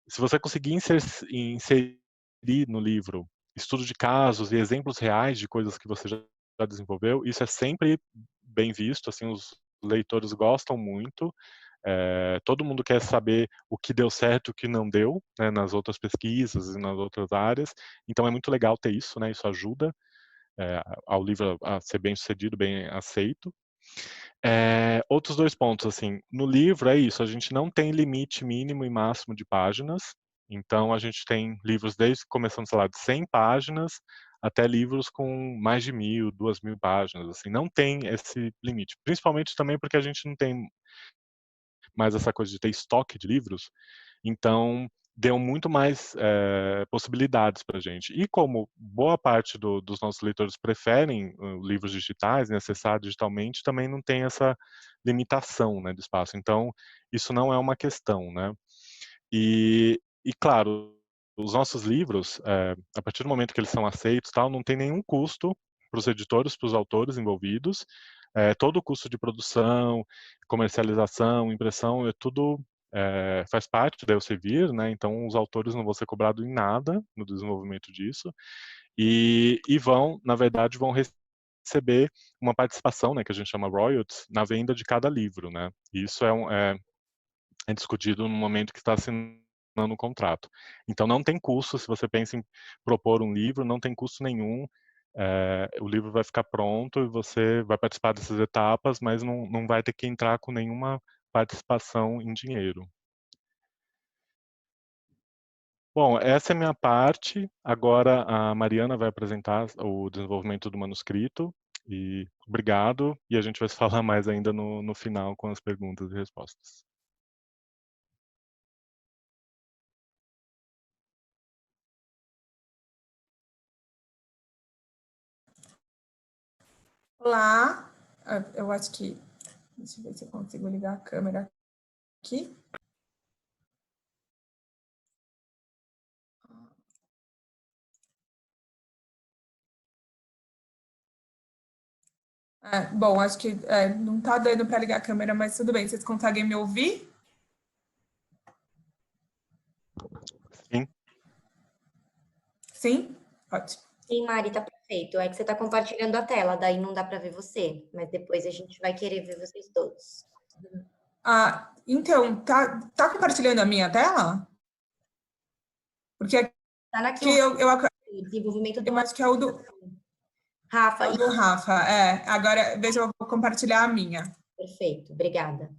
Se você conseguir inserir no livro estudo de casos e exemplos reais de coisas que você já desenvolveu, isso é sempre bem visto, assim, os leitores gostam muito. Todo mundo quer saber o que deu certo e o que não deu, né, nas outras pesquisas e nas outras áreas. Então é muito legal ter isso, né? Isso ajuda ao livro a ser bem sucedido, bem aceito. Outros 2 pontos, assim, no livro é isso, a gente não tem limite mínimo e máximo de páginas, então a gente tem livros desde começando, sei lá, de 100 páginas até livros com mais de 1.000, 2.000 páginas, assim, não tem esse limite. Principalmente também porque a gente não tem mais essa coisa de ter estoque de livros, então deu muito mais possibilidades para a gente. E como boa parte dos nossos leitores preferem livros digitais, né, acessar digitalmente, também não tem essa limitação, né, de espaço. Então, isso não é uma questão, né? E claro, os nossos livros, a partir do momento que eles são aceitos, tal, não tem nenhum custo para os editores, para os autores envolvidos. Todo o custo de produção, comercialização, impressão, tudo faz parte da Elsevier, né? Então os autores não vão ser cobrados em nada no desenvolvimento disso e vão, na verdade, vão receber uma participação, né, que a gente chama royalties, na venda de cada livro, né? E isso é discutido no momento que está assinando o contrato. Então não tem custo, se você pensa em propor um livro, não tem custo nenhum. O livro vai ficar pronto e você vai participar dessas etapas, mas não vai ter que entrar com nenhuma participação em dinheiro. Bom, essa é a minha parte. Agora a Mariana vai apresentar o desenvolvimento do manuscrito. E obrigado. E a gente vai se falar mais ainda no final com as perguntas e respostas. Olá, eu acho que... Deixa eu ver se eu consigo ligar a câmera aqui. Bom, acho que não está dando para ligar a câmera, mas tudo bem. Vocês conseguem me ouvir? Sim. Sim? Ótimo. Sim, Mari, tá perfeito. É que você está compartilhando a tela, daí não dá para ver você, mas depois a gente vai querer ver vocês todos. Então, tá compartilhando a minha tela? Porque aqui tá aqui o desenvolvimento do... Eu acho que é o do Rafa. É o do Rafa, Agora, veja, eu vou compartilhar a minha. Perfeito, obrigada.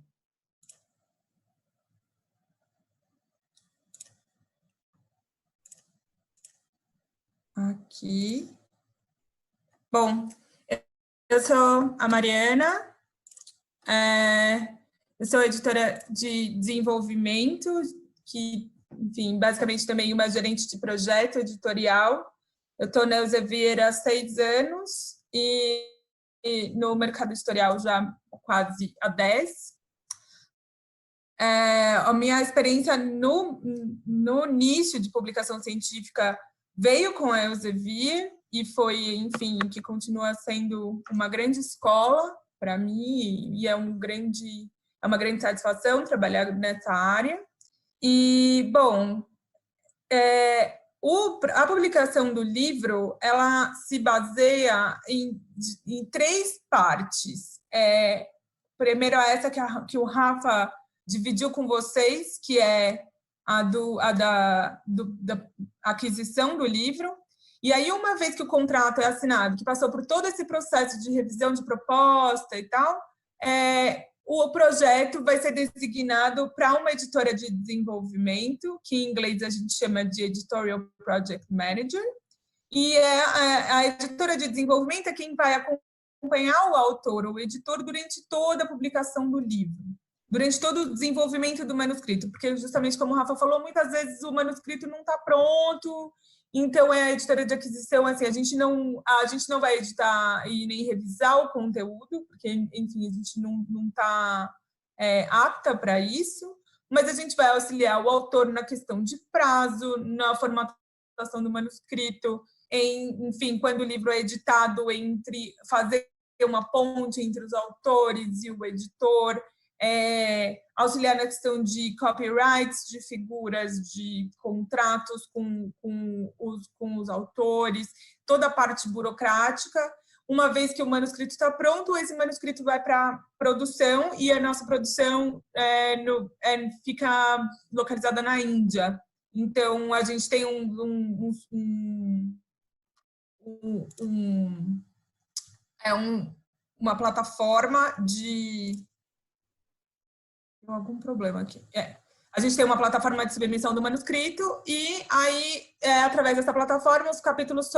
Aqui. Bom, eu sou a Mariana, eu sou editora de desenvolvimento, que, enfim, basicamente também uma gerente de projeto editorial. Eu estou na Elsevier há 6 anos e no mercado editorial já quase há 10. A minha experiência no nicho de publicação científica veio com a Elsevier e foi, enfim, que continua sendo uma grande escola para mim e é uma grande satisfação trabalhar nessa área. E, bom, a publicação do livro, ela se baseia em 3 partes. Primeiro, essa que o Rafa dividiu com vocês, que é da aquisição do livro. E aí, uma vez que o contrato é assinado, que passou por todo esse processo de revisão de proposta e tal, o projeto vai ser designado para uma editora de desenvolvimento, que em inglês a gente chama de Editorial Project Manager, e a editora de desenvolvimento é quem vai acompanhar o autor, o editor, durante toda a publicação do livro, durante todo o desenvolvimento do manuscrito, porque justamente como o Rafa falou, muitas vezes o manuscrito não está pronto, então a editora de aquisição, assim, a gente não vai editar e nem revisar o conteúdo, porque, enfim, a gente não está apta para isso, mas a gente vai auxiliar o autor na questão de prazo, na formatação do manuscrito, enfim, quando o livro é editado, fazer uma ponte entre os autores e o editor, auxiliar na questão de copyrights, de figuras, de contratos com os autores, toda a parte burocrática. Uma vez que o manuscrito está pronto, esse manuscrito vai para produção e a nossa produção fica localizada na Índia. Então, a gente tem uma plataforma de... Tem algum problema aqui. A gente tem uma plataforma de submissão do manuscrito e aí, através dessa plataforma, os capítulos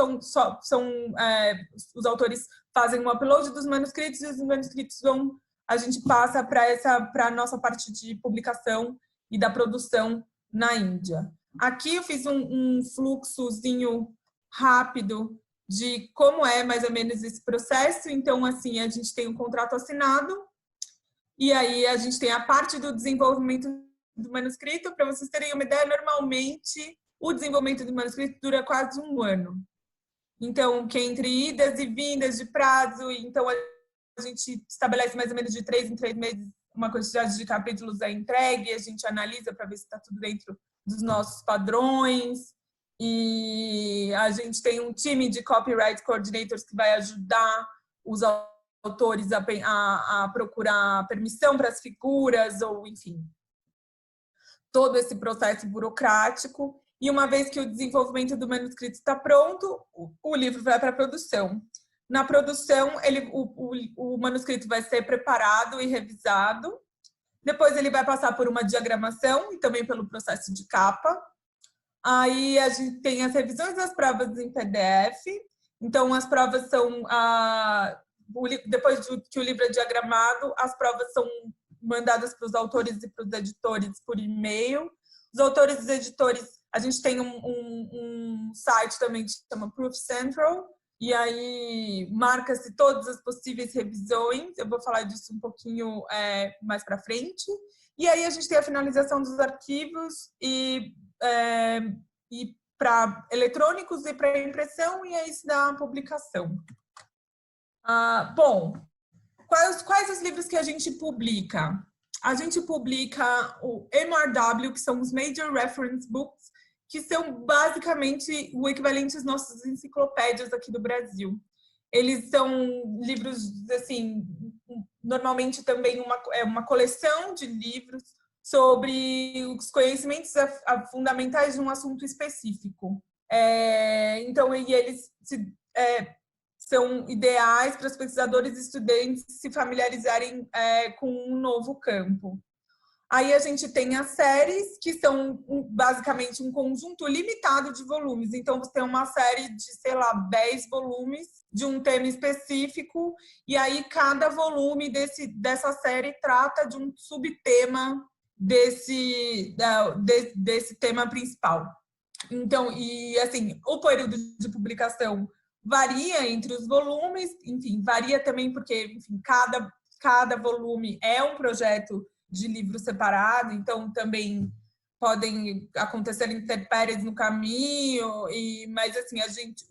os autores fazem um upload dos manuscritos e os manuscritos a gente passa para a nossa parte de publicação e da produção na Índia. Aqui eu fiz um fluxozinho rápido de como é mais ou menos esse processo. Então, assim, a gente tem um contrato assinado e aí a gente tem a parte do desenvolvimento do manuscrito. Para vocês terem uma ideia, normalmente o desenvolvimento do manuscrito dura quase 1 ano. Então, que entre idas e vindas de prazo, então a gente estabelece mais ou menos de 3 em 3 meses uma quantidade de capítulos entregue, a gente analisa para ver se está tudo dentro dos nossos padrões. E a gente tem um time de copyright coordinators que vai ajudar os autores a procurar permissão para as figuras, ou enfim, todo esse processo burocrático. E uma vez que o desenvolvimento do manuscrito está pronto, o livro vai para a produção. Na produção, o manuscrito vai ser preparado e revisado. Depois ele vai passar por uma diagramação e também pelo processo de capa. Aí a gente tem as revisões das provas em PDF. Então, as provas são... depois que o livro é diagramado, as provas são mandadas para os autores e para os editores por e-mail. Os autores e os editores, a gente tem um site também que se chama Proof Central, e aí marca-se todas as possíveis revisões. Eu vou falar disso um pouquinho mais para frente. E aí a gente tem a finalização dos arquivos e para eletrônicos e para impressão, e aí se dá a publicação. Bom, quais os livros que a gente publica? A gente publica o MRW, que são os Major Reference Books, que são basicamente o equivalente às nossas enciclopédias aqui do Brasil. Eles são livros, assim, normalmente também uma coleção de livros sobre os conhecimentos fundamentais de um assunto específico. Então, eles são ideais para os pesquisadores e estudantes se familiarizarem com um novo campo. Aí a gente tem as séries, que são basicamente um conjunto limitado de volumes. Então, você tem uma série de, 10 volumes de um tema específico, e aí cada volume dessa série trata de um subtema desse tema principal. Então, e assim, o período de publicação varia entre os volumes, enfim, varia também porque, enfim, cada volume é um projeto de livro separado, então também podem acontecer intempéries no caminho, mas assim, a gente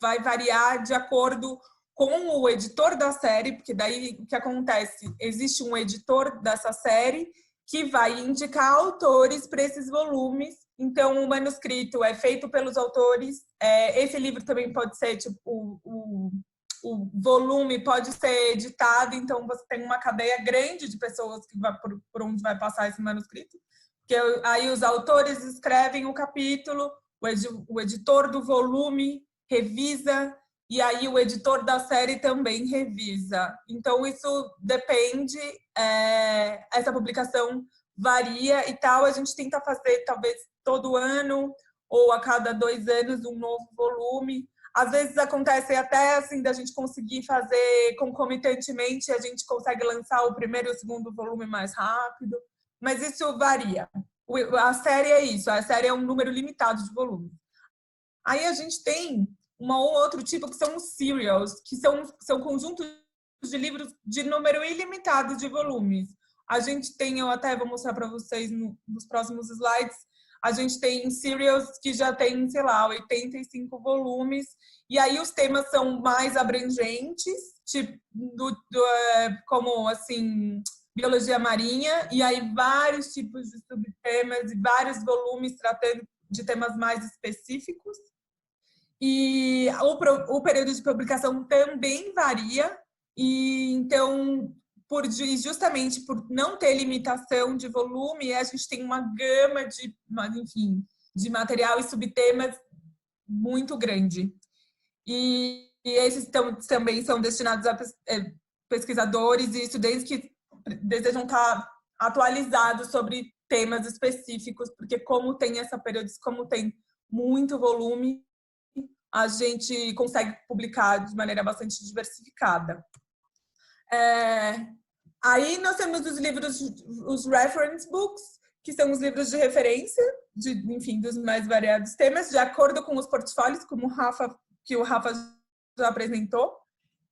vai variar de acordo com o editor da série, porque daí o que acontece? Existe um editor dessa série que vai indicar autores para esses volumes. Então, o manuscrito é feito pelos autores. Esse livro também pode ser, tipo, o volume pode ser editado, então você tem uma cadeia grande de pessoas que vai por onde vai passar esse manuscrito. Porque aí os autores escrevem o capítulo, o editor do volume revisa, e aí o editor da série também revisa. Então, isso depende, essa publicação varia e tal. A gente tenta fazer, talvez, todo ano ou a cada 2 anos, um novo volume. Às vezes acontece até assim da gente conseguir fazer concomitantemente, a gente consegue lançar o primeiro e o segundo volume mais rápido, mas isso varia. A série é isso, a série é um número limitado de volumes. Aí a gente tem um outro tipo que são os serials, que são conjuntos de livros de número ilimitado de volumes. A gente tem, eu até vou mostrar para vocês nos próximos slides, a gente tem serials que já tem, sei lá, 85 volumes, e aí os temas são mais abrangentes, tipo, como, assim, biologia marinha, e aí vários tipos de subtemas e vários volumes tratando de temas mais específicos. E o período de publicação também varia, e então, justamente por não ter limitação de volume, a gente tem uma gama de material e subtemas muito grande. E esses também são destinados a pesquisadores e estudantes que desejam estar atualizados sobre temas específicos, porque como tem essa periodicidade, como tem muito volume, a gente consegue publicar de maneira bastante diversificada. Aí nós temos os livros, os reference books, que são os livros de referência, enfim, dos mais variados temas, de acordo com os portfólios, como o Rafa já apresentou.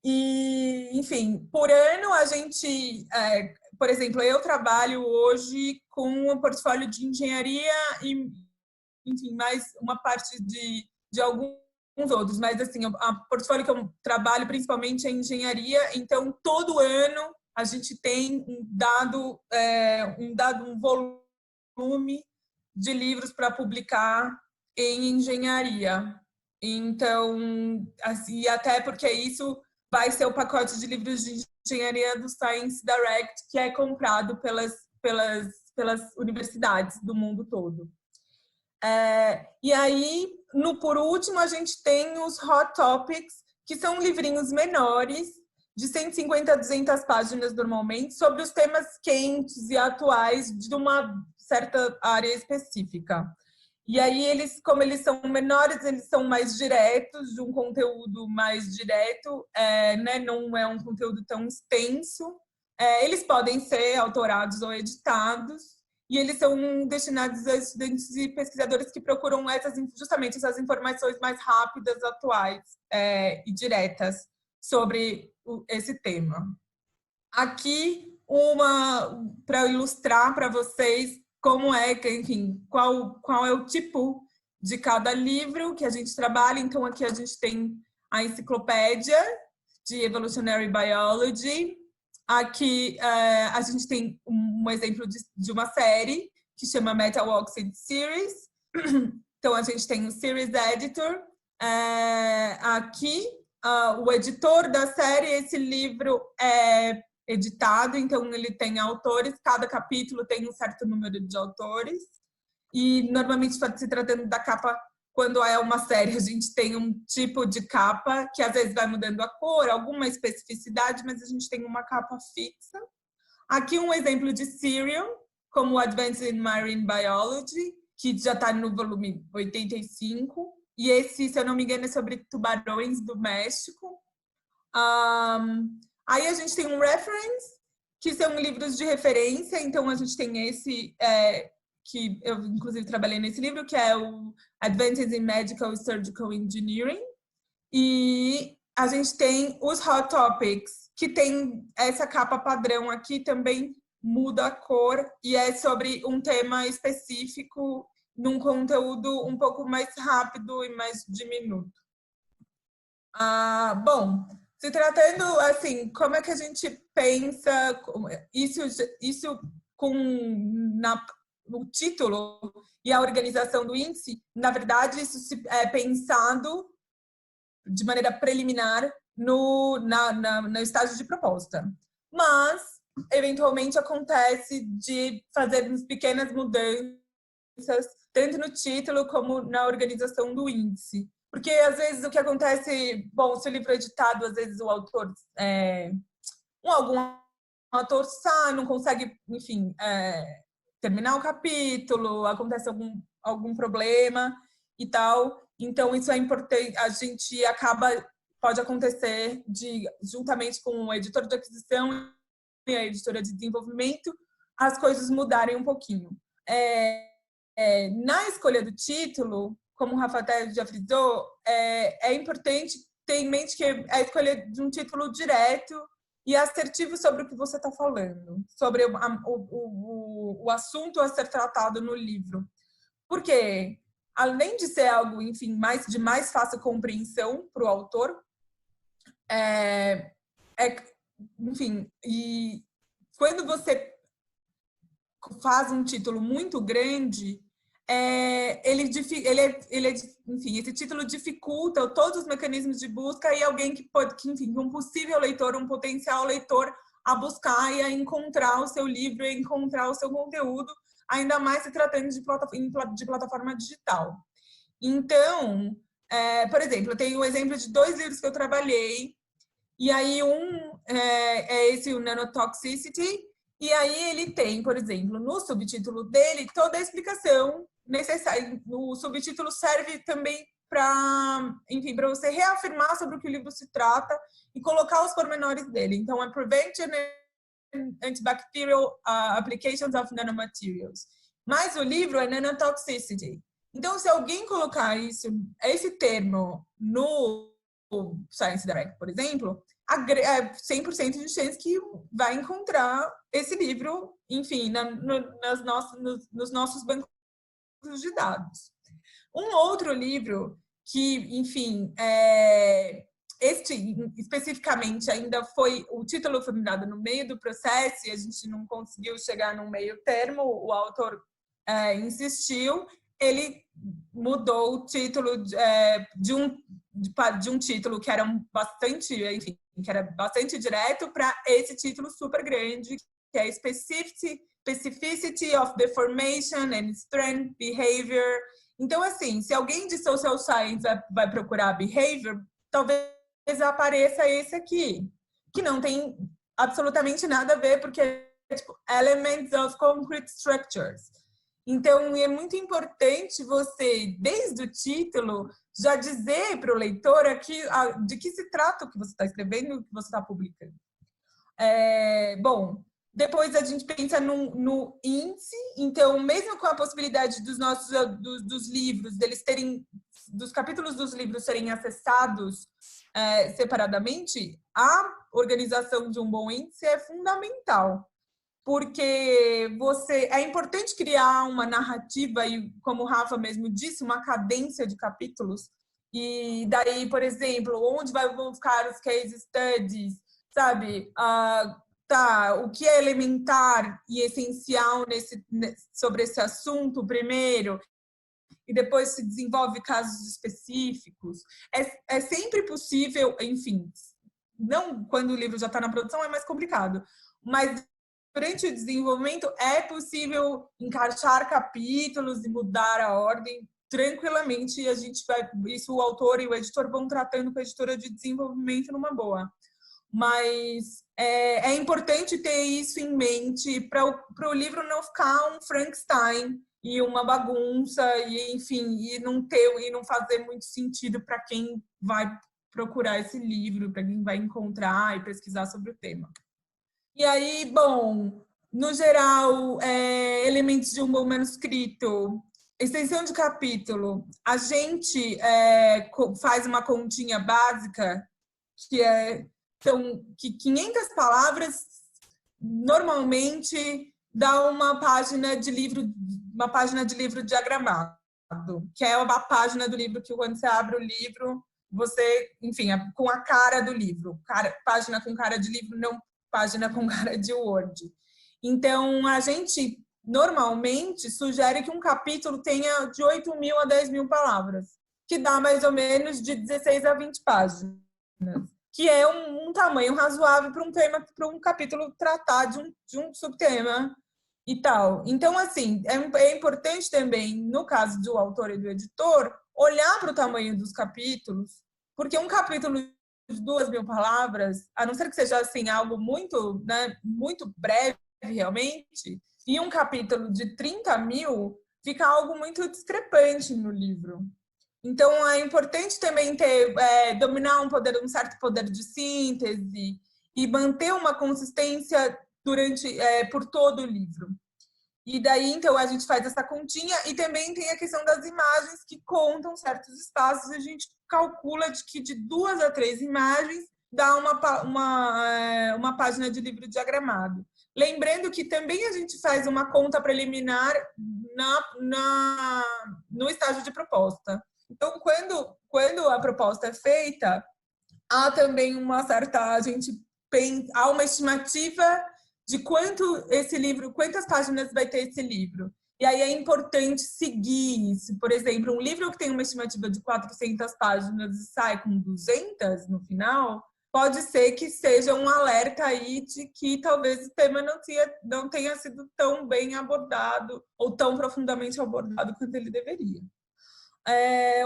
E, enfim, por ano a gente, por exemplo, eu trabalho hoje com um portfólio de engenharia e, enfim, mais uma parte de alguns outros, mas assim, o portfólio que eu trabalho principalmente é engenharia, então todo ano a gente tem um volume de livros para publicar em engenharia. Então, assim, até porque isso vai ser o pacote de livros de engenharia do Science Direct, que é comprado pelas universidades do mundo todo. E aí, por último, a gente tem os Hot Topics, que são livrinhos menores, de 150 a 200 páginas normalmente, sobre os temas quentes e atuais de uma certa área específica. E aí, como eles são menores, eles são mais diretos, de um conteúdo mais direto, né? Não é um conteúdo tão extenso. Eles podem ser autorados ou editados, e eles são destinados a estudantes e pesquisadores que procuram justamente essas informações mais rápidas, atuais e diretas sobre esse tema. Aqui, para ilustrar para vocês como enfim, qual é o tipo de cada livro que a gente trabalha. Então, aqui a gente tem a enciclopédia de Evolutionary Biology. Aqui a gente tem um exemplo de uma série que chama Metal Oxide Series. Então, a gente tem o Series Editor. Aqui, o editor da série, esse livro é editado, então ele tem autores, cada capítulo tem um certo número de autores, e normalmente se tratando da capa, quando é uma série, a gente tem um tipo de capa, que às vezes vai mudando a cor, alguma especificidade, mas a gente tem uma capa fixa. Aqui um exemplo de serial, como o Advances in Marine Biology, que já está no volume 85, e esse, se eu não me engano, é sobre tubarões do México. Aí a gente tem um reference, que são livros de referência. Então a gente tem esse, que eu inclusive trabalhei nesse livro, que é o Advances in Medical and Surgical Engineering. E a gente tem os Hot Topics, que tem essa capa padrão aqui, também muda a cor, e é sobre um tema específico, num conteúdo um pouco mais rápido e mais diminuto. Bom, se tratando, assim, como é que a gente pensa isso com o título e a organização do índice? Na verdade, isso é pensado de maneira preliminar no estágio de proposta. Mas, eventualmente, acontece de fazermos pequenas mudanças, tanto no título como na organização do índice. Porque, às vezes, o que acontece... Bom, se o livro é editado, às vezes o autor... algum autor sai, não consegue, enfim, terminar o capítulo, acontece algum problema e tal. Então, isso é importante. A gente pode acontecer juntamente com o editor de aquisição e a editora de desenvolvimento, as coisas mudarem um pouquinho. Na escolha do título, como o Rafa até já frisou, é importante ter em mente que é a escolha de um título direto e assertivo sobre o que você está falando, sobre o assunto a ser tratado no livro. Porque, além de ser algo, enfim, de mais fácil compreensão para o autor, enfim, e quando você faz um título muito grande, enfim, esse título dificulta todos os mecanismos de busca e alguém enfim, um possível leitor, um potencial leitor a buscar e a encontrar o seu livro, e encontrar o seu conteúdo, ainda mais se tratando de plataforma digital. Então, por exemplo, eu tenho um exemplo de 2 livros que eu trabalhei, e aí é esse, o Nanotoxicity, e aí ele tem, por exemplo, no subtítulo dele, toda a explicação necessária. O subtítulo serve também para, enfim, para você reafirmar sobre o que o livro se trata e colocar os pormenores dele. Então, é Prevention and Antibacterial Applications of Nanomaterials. Mas o livro é Nanotoxicity. Então, se alguém colocar esse termo no Science Direct, por exemplo, 100% de chance que vai encontrar esse livro, enfim, nos nossos bancos de dados. Um outro livro que, enfim, este especificamente ainda o título foi me dado no meio do processo e a gente não conseguiu chegar num meio termo, o autor insistiu, ele mudou o título de um título que era bastante, enfim, que era bastante direto para esse título super grande, que é Specificity of Deformation and Strength Behavior. Então, assim, se alguém de Social Science vai procurar Behavior, talvez apareça esse aqui, que não tem absolutamente nada a ver, porque é tipo Elements of Concrete Structures. Então, é muito importante você, desde o título, já dizer para o leitor de que se trata o que você está escrevendo e o que você está publicando. Bom, depois a gente pensa no índice. Então, mesmo com a possibilidade dos livros, dos capítulos dos livros serem acessados separadamente, a organização de um bom índice é fundamental. Porque é importante criar uma narrativa e, como o Rafa mesmo disse, uma cadência de capítulos. E daí, por exemplo, onde vão ficar os case studies, sabe? O que é elementar e essencial sobre esse assunto primeiro, e depois se desenvolve casos específicos. É sempre possível, enfim, não quando o livro já está na produção é mais complicado, mas durante o desenvolvimento é possível encaixar capítulos e mudar a ordem tranquilamente, e isso o autor e o editor vão tratando com a editora de desenvolvimento numa boa. Mas é importante ter isso em mente para o livro não ficar um Frankenstein e uma bagunça, e enfim, e não fazer muito sentido para quem vai procurar esse livro, para quem vai encontrar e pesquisar sobre o tema. E aí, bom, no geral, elementos de um bom manuscrito, extensão de capítulo, a gente faz uma continha básica que 500 palavras normalmente dá uma página de livro diagramado, que é uma página do livro que quando você abre o livro, você, enfim, com a cara do livro, página com cara de livro, não página com cara de Word. Então, a gente normalmente sugere que um capítulo tenha de 8.000 a 10.000 palavras, que dá mais ou menos de 16 a 20 páginas, que é um tamanho razoável para um capítulo tratar de um subtema e tal. Então, assim, é importante também, no caso do autor e do editor, olhar para o tamanho dos capítulos, porque um capítulo de 2.000 palavras, a não ser que seja assim, algo muito, né, muito breve realmente, e um capítulo de 30.000 fica algo muito discrepante no livro. Então, é importante também dominar um certo poder de síntese e manter uma consistência por todo o livro. E daí, então, a gente faz essa continha e também tem a questão das imagens que contam certos espaços. A gente calcula que de 2 a 3 imagens dá uma página de livro diagramado. Lembrando que também a gente faz uma conta preliminar no estágio de proposta. Então, quando a proposta é feita, há também uma certa... há uma estimativa de quantas páginas vai ter esse livro. E aí é importante seguir isso. Por exemplo, um livro que tem uma estimativa de 400 páginas e sai com 200 no final, pode ser que seja um alerta aí de que talvez o tema não tenha sido tão bem abordado ou tão profundamente abordado quanto ele deveria.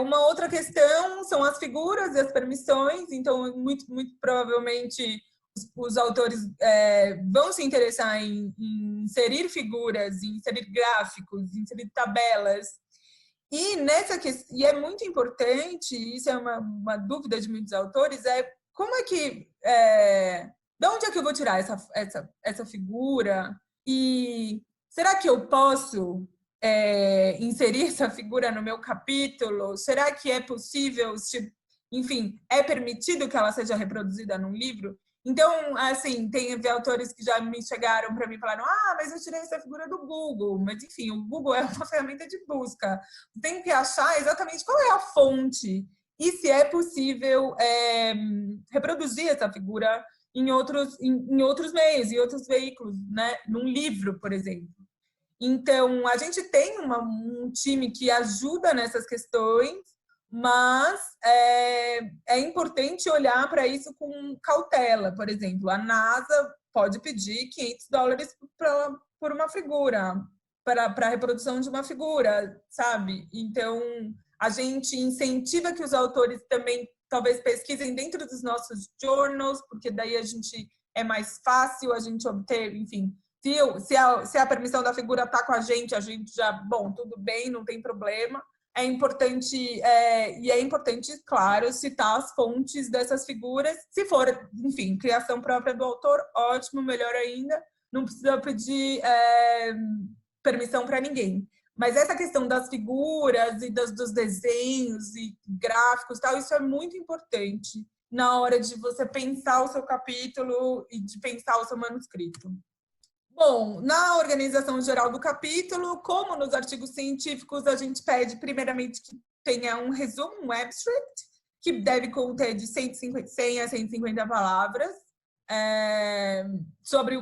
Uma outra questão são as figuras e as permissões. Então, muito provavelmente, os autores vão se interessar em inserir figuras, em inserir gráficos, em inserir tabelas. E é muito importante, isso é uma dúvida de muitos autores, como é que... de onde é que eu vou tirar essa figura? E será que eu posso inserir essa figura no meu capítulo? Será que é possível, enfim, é permitido que ela seja reproduzida num livro? Então, assim, tem autores que já me chegaram para mim e falaram: mas eu tirei essa figura do Google. Mas, enfim, o Google é uma ferramenta de busca. Tem que achar exatamente qual é a fonte e se é possível reproduzir essa figura em outros meios, em outros veículos, né? Num livro, por exemplo. Então, a gente tem um time que ajuda nessas questões, mas é importante olhar para isso com cautela. Por exemplo, a NASA pode pedir $500 por uma figura, para a reprodução de uma figura, sabe? Então, a gente incentiva que os autores também talvez pesquisem dentro dos nossos journals, porque daí é mais fácil a gente obter, enfim, se a permissão da figura está com a gente já, bom, tudo bem, não tem problema. É importante, claro, citar as fontes dessas figuras. Se for, enfim, criação própria do autor, ótimo, melhor ainda. Não precisa pedir permissão para ninguém. Mas essa questão das figuras e dos desenhos e gráficos, tal, isso é muito importante na hora de você pensar o seu capítulo e de pensar o seu manuscrito. Bom, na organização geral do capítulo, como nos artigos científicos, a gente pede, primeiramente, que tenha um resumo, um abstract, que deve conter de 100 a 150 palavras, sobre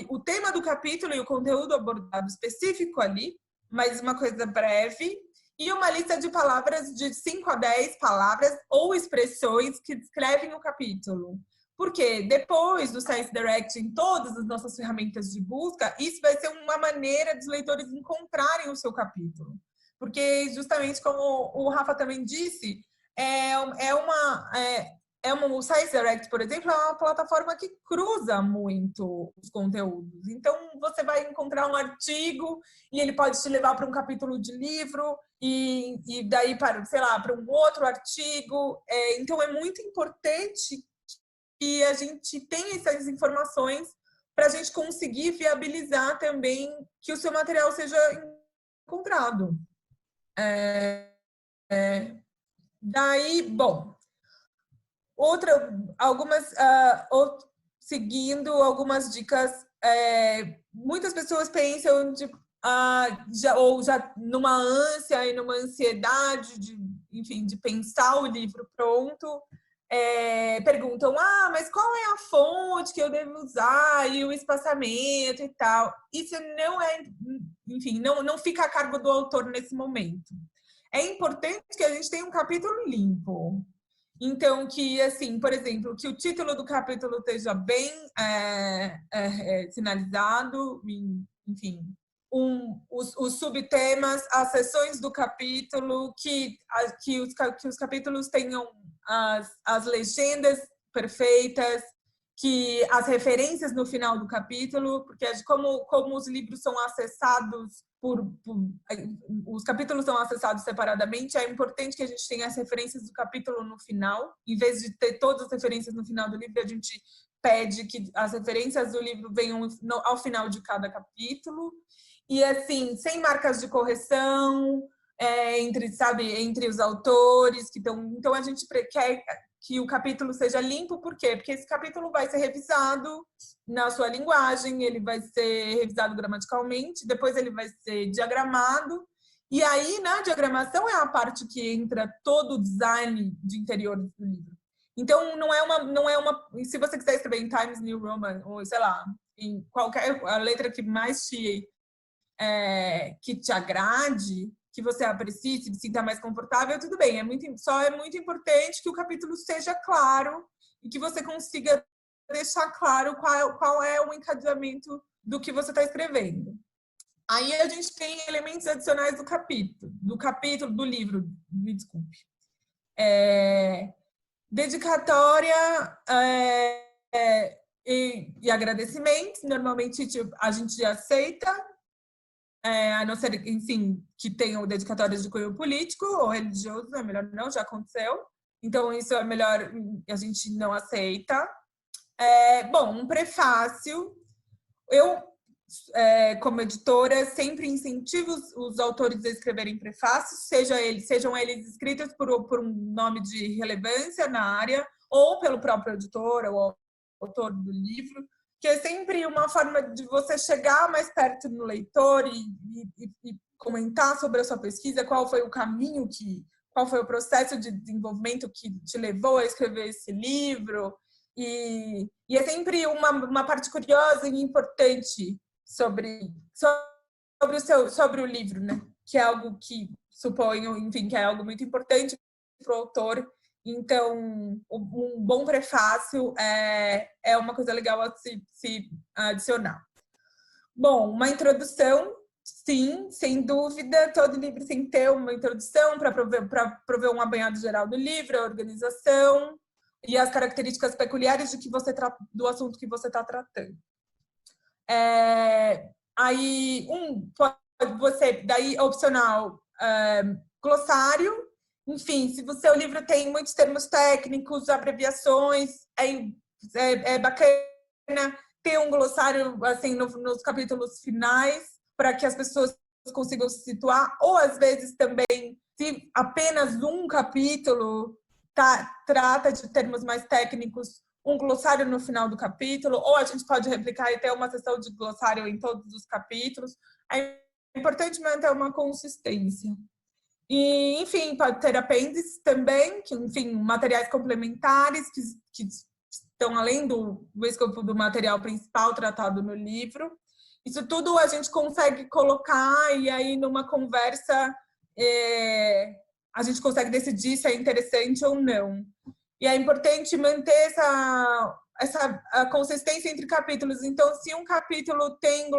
o tema do capítulo e o conteúdo abordado específico ali, mas uma coisa breve, e uma lista de palavras de 5 a 10 palavras ou expressões que descrevem o capítulo. Porque depois do Science Direct em todas as nossas ferramentas de busca, isso vai ser uma maneira dos leitores encontrarem o seu capítulo. Porque, justamente como o Rafa também disse, o Science Direct, por exemplo, é uma plataforma que cruza muito os conteúdos. Então, você vai encontrar um artigo e ele pode te levar para um capítulo de livro e daí para, sei lá, para um outro artigo. Então, é muito importante que a gente tenha essas informações para a gente conseguir viabilizar também que o seu material seja encontrado. Daí, bom, seguindo algumas dicas, muitas pessoas pensam já numa ânsia e numa ansiedade de pensar o livro pronto. Perguntam, mas qual é a fonte que eu devo usar e o espaçamento e tal. Isso não fica a cargo do autor nesse momento. É importante que a gente tenha um capítulo limpo. Então, que, assim, por exemplo, que o título do capítulo esteja bem sinalizado, enfim, os subtemas, as seções do capítulo, que os capítulos tenham as legendas perfeitas, que as referências no final do capítulo, porque como os livros são acessados os capítulos são acessados separadamente, é importante que a gente tenha as referências do capítulo no final. Em vez de ter todas as referências no final do livro, a gente pede que as referências do livro venham ao final de cada capítulo. E, assim, sem marcas de correção entre os autores que estão. Então, a gente quer que o capítulo seja limpo, por quê? Porque esse capítulo vai ser revisado na sua linguagem, ele vai ser revisado gramaticalmente, depois ele vai ser diagramado, e aí na diagramação é a parte que entra todo o design de interior do livro. Então, não é uma... Se você quiser escrever em Times New Roman, ou sei lá, em qualquer a letra que mais que te agrade, que você aprecie, se sinta mais confortável, tudo bem. Só é muito importante que o capítulo seja claro e que você consiga deixar claro qual é o encadeamento do que você está escrevendo. Aí a gente tem elementos adicionais do livro, me desculpe. Dedicatória e agradecimentos. Normalmente a gente aceita, a não ser, enfim, que tenham dedicatórias de cunho político ou religioso, é melhor não, já aconteceu. Então, isso é melhor, a gente não aceita. Bom, um prefácio. Eu, como editora, sempre incentivo os autores a escreverem prefácios, sejam eles escritos por um nome de relevância na área, ou pelo próprio editor ou autor do livro, que é sempre uma forma de você chegar mais perto do leitor e comentar sobre a sua pesquisa, qual foi o caminho, qual foi o processo de desenvolvimento que te levou a escrever esse livro. E é sempre uma parte curiosa e importante sobre o livro, né? Que é algo que suponho, enfim, que é algo muito importante para o autor. Então, um bom prefácio é uma coisa legal a se adicionar. Bom, uma introdução, sim, sem dúvida. Todo livro tem que ter uma introdução para prover um apanhado geral do livro, a organização e as características peculiares do assunto que você está tratando. Aí, daí, opcional, glossário. Enfim, se o seu livro tem muitos termos técnicos, abreviações, é bacana ter um glossário assim, nos capítulos finais, para que as pessoas consigam se situar, ou às vezes também, se apenas um capítulo trata de termos mais técnicos, um glossário no final do capítulo, ou a gente pode replicar e ter uma seção de glossário em todos os capítulos. É importante manter uma consistência. E, enfim, pode ter apêndices também, enfim, materiais complementares que estão além do escopo do material principal tratado no livro. Isso tudo a gente consegue colocar e aí numa conversa a gente consegue decidir se é interessante ou não. E é importante manter a consistência entre capítulos. Então, se um capítulo tem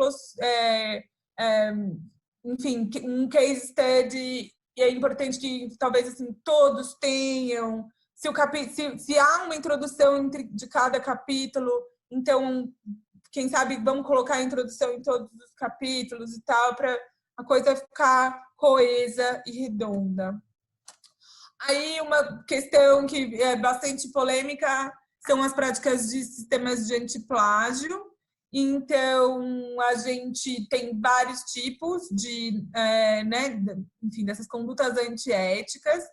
enfim, um case study, e é importante que talvez assim, todos tenham. Se há uma introdução de cada capítulo, então, quem sabe, vamos colocar a introdução em todos os capítulos e tal, para a coisa ficar coesa e redonda. Aí, uma questão que é bastante polêmica são as práticas de sistemas de antiplágio. Então, a gente tem vários tipos enfim, dessas condutas antiéticas,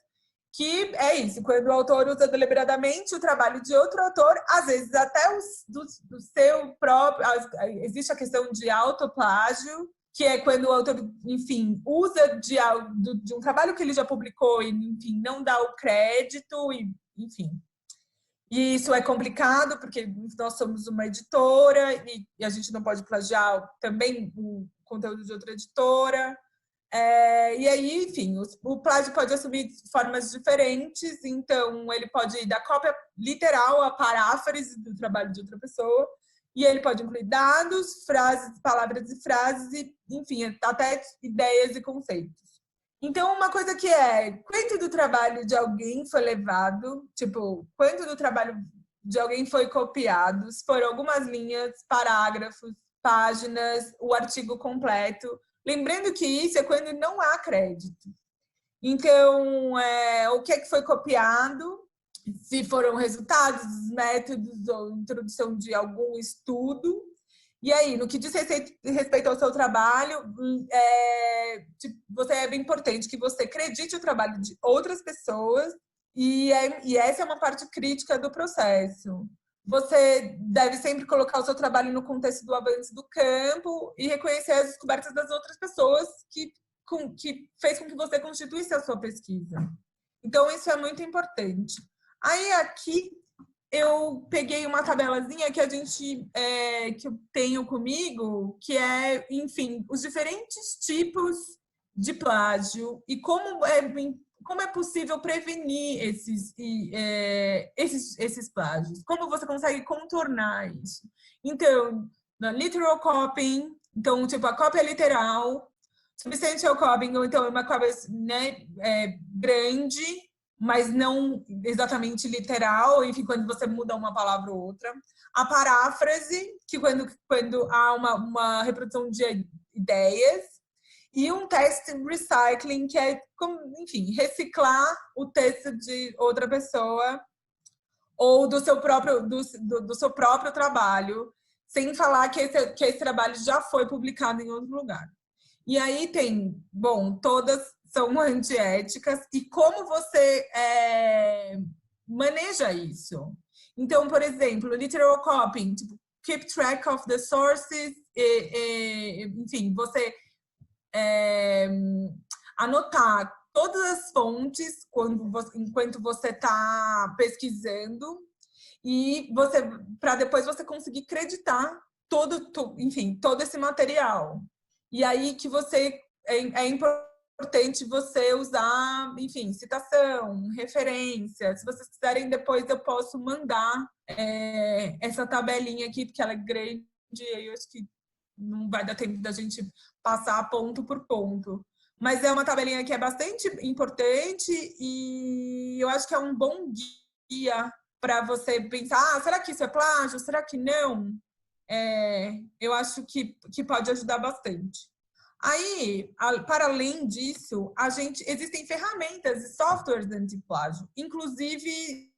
que é isso, quando o autor usa deliberadamente o trabalho de outro autor, às vezes até do seu próprio... Existe a questão de autoplágio, que é quando o autor, enfim, usa de um trabalho que ele já publicou e, enfim, não dá o crédito, e, enfim... E isso é complicado, porque nós somos uma editora e a gente não pode plagiar também o conteúdo de outra editora. E aí, enfim, o plágio pode assumir formas diferentes. Então, ele pode dar cópia literal, a paráfrase do trabalho de outra pessoa. E ele pode incluir dados, frases, palavras e frases, e, enfim, até ideias e conceitos. Então, uma coisa que quanto do trabalho de alguém foi levado, tipo, quanto do trabalho de alguém foi copiado, se foram algumas linhas, parágrafos, páginas, o artigo completo. Lembrando que isso é quando não há crédito. Então, o que foi copiado, se foram resultados, métodos ou introdução de algum estudo. E aí, no que diz respeito ao seu trabalho, é bem importante que você acredite o trabalho de outras pessoas E essa é uma parte crítica do processo. Você deve sempre colocar o seu trabalho no contexto do avanço do campo e reconhecer as descobertas das outras pessoas que fez com que você constituísse a sua pesquisa. Então, isso é muito importante. Aí, aqui, eu peguei uma tabelazinha que que eu tenho comigo, que é, enfim, os diferentes tipos de plágio e como é possível prevenir esses plágios. Como você consegue contornar isso? Então, na literal copying, então, tipo, a cópia literal, substantial copying, então, é uma cópia, né, grande, mas não exatamente literal, enfim, quando você muda uma palavra ou outra. A paráfrase, que quando há uma reprodução de ideias. E um text recycling, que é, enfim, reciclar o texto de outra pessoa ou do seu próprio trabalho, sem falar que esse trabalho já foi publicado em outro lugar. E aí tem, bom, todas são antiéticas, e como você maneja isso? Então, por exemplo, literal copying, tipo, keep track of the sources, enfim, você anotar todas as fontes enquanto você está pesquisando, e para depois você conseguir creditar enfim, todo esse material. E aí que é importante você usar, enfim, citação, referência. Se vocês quiserem, depois eu posso mandar essa tabelinha aqui, porque ela é grande, e eu acho que não vai dar tempo da gente passar ponto por ponto. Mas é uma tabelinha que é bastante importante e eu acho que é um bom guia para você pensar, será que isso é plágio? Será que não? Eu acho que pode ajudar bastante. Aí, para além disso, existem ferramentas e softwares anti-plágio, inclusive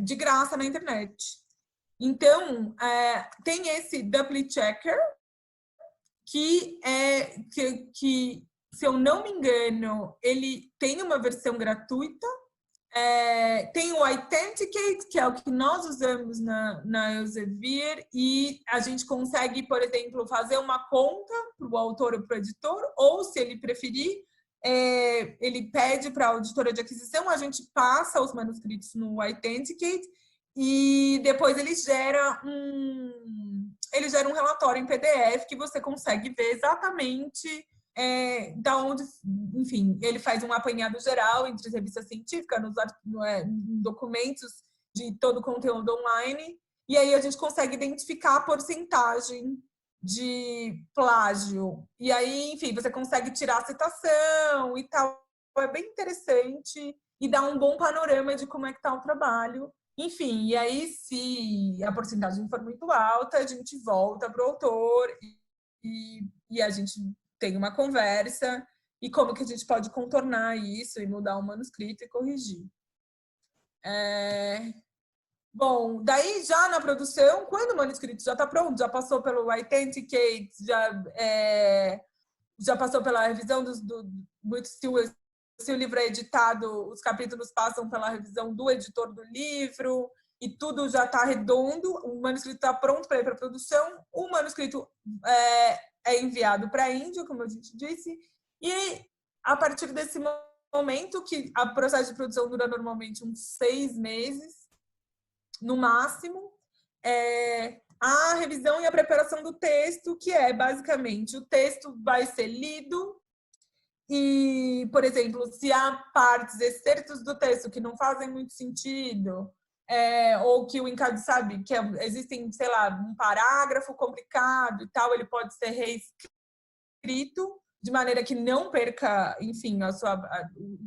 de graça na internet. Então, tem esse Double Checker, que, se eu não me engano, ele tem uma versão gratuita. Tem o Authenticate, que é o que nós usamos na Elsevier, e a gente consegue, por exemplo, fazer uma conta para o autor ou para o editor, ou, se ele preferir, ele pede para a auditora de aquisição, a gente passa os manuscritos no Authenticate, e depois ele gera um relatório em PDF que você consegue ver exatamente da onde, enfim, ele faz um apanhado geral entre as revistas científicas, nos documentos de todo o conteúdo online, e aí a gente consegue identificar a porcentagem de plágio. E aí, enfim, você consegue tirar a citação e tal. É bem interessante e dá um bom panorama de como é que está o trabalho. Enfim, e aí, se a porcentagem for muito alta, a gente volta para o autor e a gente tem uma conversa e como que a gente pode contornar isso e mudar o manuscrito e corrigir. Bom, daí já na produção, quando o manuscrito já está pronto, já passou pelo Authenticate, já passou pela revisão se o livro é editado, os capítulos passam pela revisão do editor do livro e tudo já está redondo, o manuscrito está pronto para ir para a produção, o manuscrito é enviado para a Índia, como a gente disse, e a partir desse momento, que o processo de produção dura normalmente uns 6 meses, no máximo, a revisão e a preparação do texto, que é basicamente o texto vai ser lido e, por exemplo, se há partes, excertos do texto que não fazem muito sentido, ou que o encadernado sabe que existem, sei lá, um parágrafo complicado e tal, ele pode ser reescrito de maneira que não perca, enfim,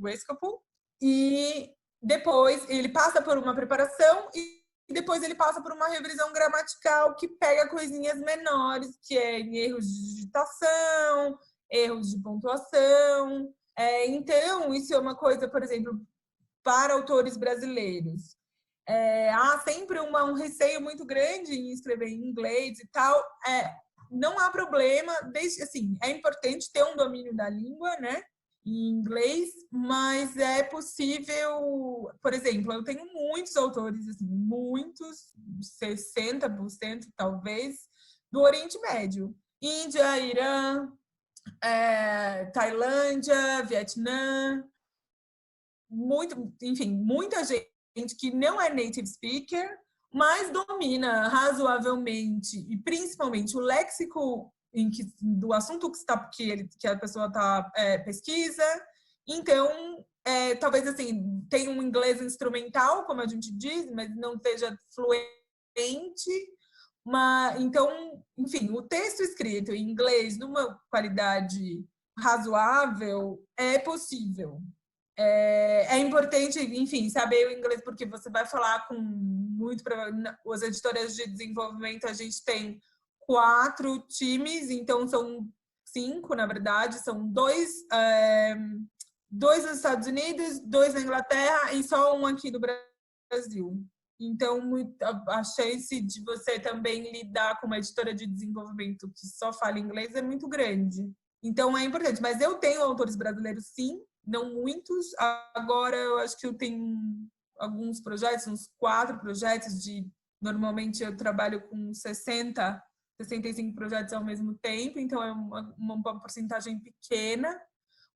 o escopo. E depois ele passa por uma preparação e depois ele passa por uma revisão gramatical que pega coisinhas menores, que é erros de digitação, erros de pontuação. Então, isso é uma coisa, por exemplo, para autores brasileiros. Há sempre um receio muito grande em escrever em inglês e tal. Não há problema, assim, é importante ter um domínio da língua, né? em inglês, mas é possível, por exemplo, eu tenho muitos autores, assim, muitos, 60% talvez, do Oriente Médio. Índia, Irã, Tailândia, Vietnã, enfim, muita gente que não é native speaker, mas domina razoavelmente, e principalmente o léxico do assunto que a pessoa pesquisa. Então, talvez assim, tenha um inglês instrumental, como a gente diz, mas não seja fluente. Então, enfim, o texto escrito em inglês numa qualidade razoável é possível. É importante, enfim, saber o inglês, porque você vai falar com as editoras de desenvolvimento. A gente tem 4 times, então são 5, na verdade, são 2 nos Estados Unidos, 2 na Inglaterra e só um aqui no Brasil. Então, a chance de você também lidar com uma editora de desenvolvimento que só fala inglês é muito grande. Então, é importante. Mas eu tenho autores brasileiros, sim, não muitos. Agora, eu acho que eu tenho alguns projetos, uns 4 projetos. Normalmente, eu trabalho com 65 projetos ao mesmo tempo, então é uma porcentagem pequena.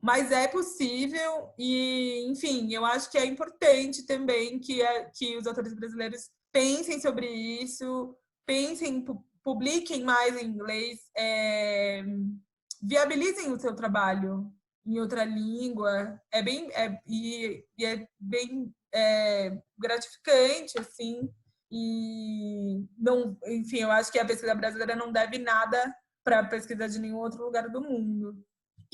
Mas é possível e, enfim, eu acho que é importante também que os autores brasileiros pensem sobre isso, publiquem mais em inglês, viabilizem o seu trabalho em outra língua. É bem gratificante, assim. E não, enfim, eu acho que a pesquisa brasileira não deve nada para a pesquisa de nenhum outro lugar do mundo.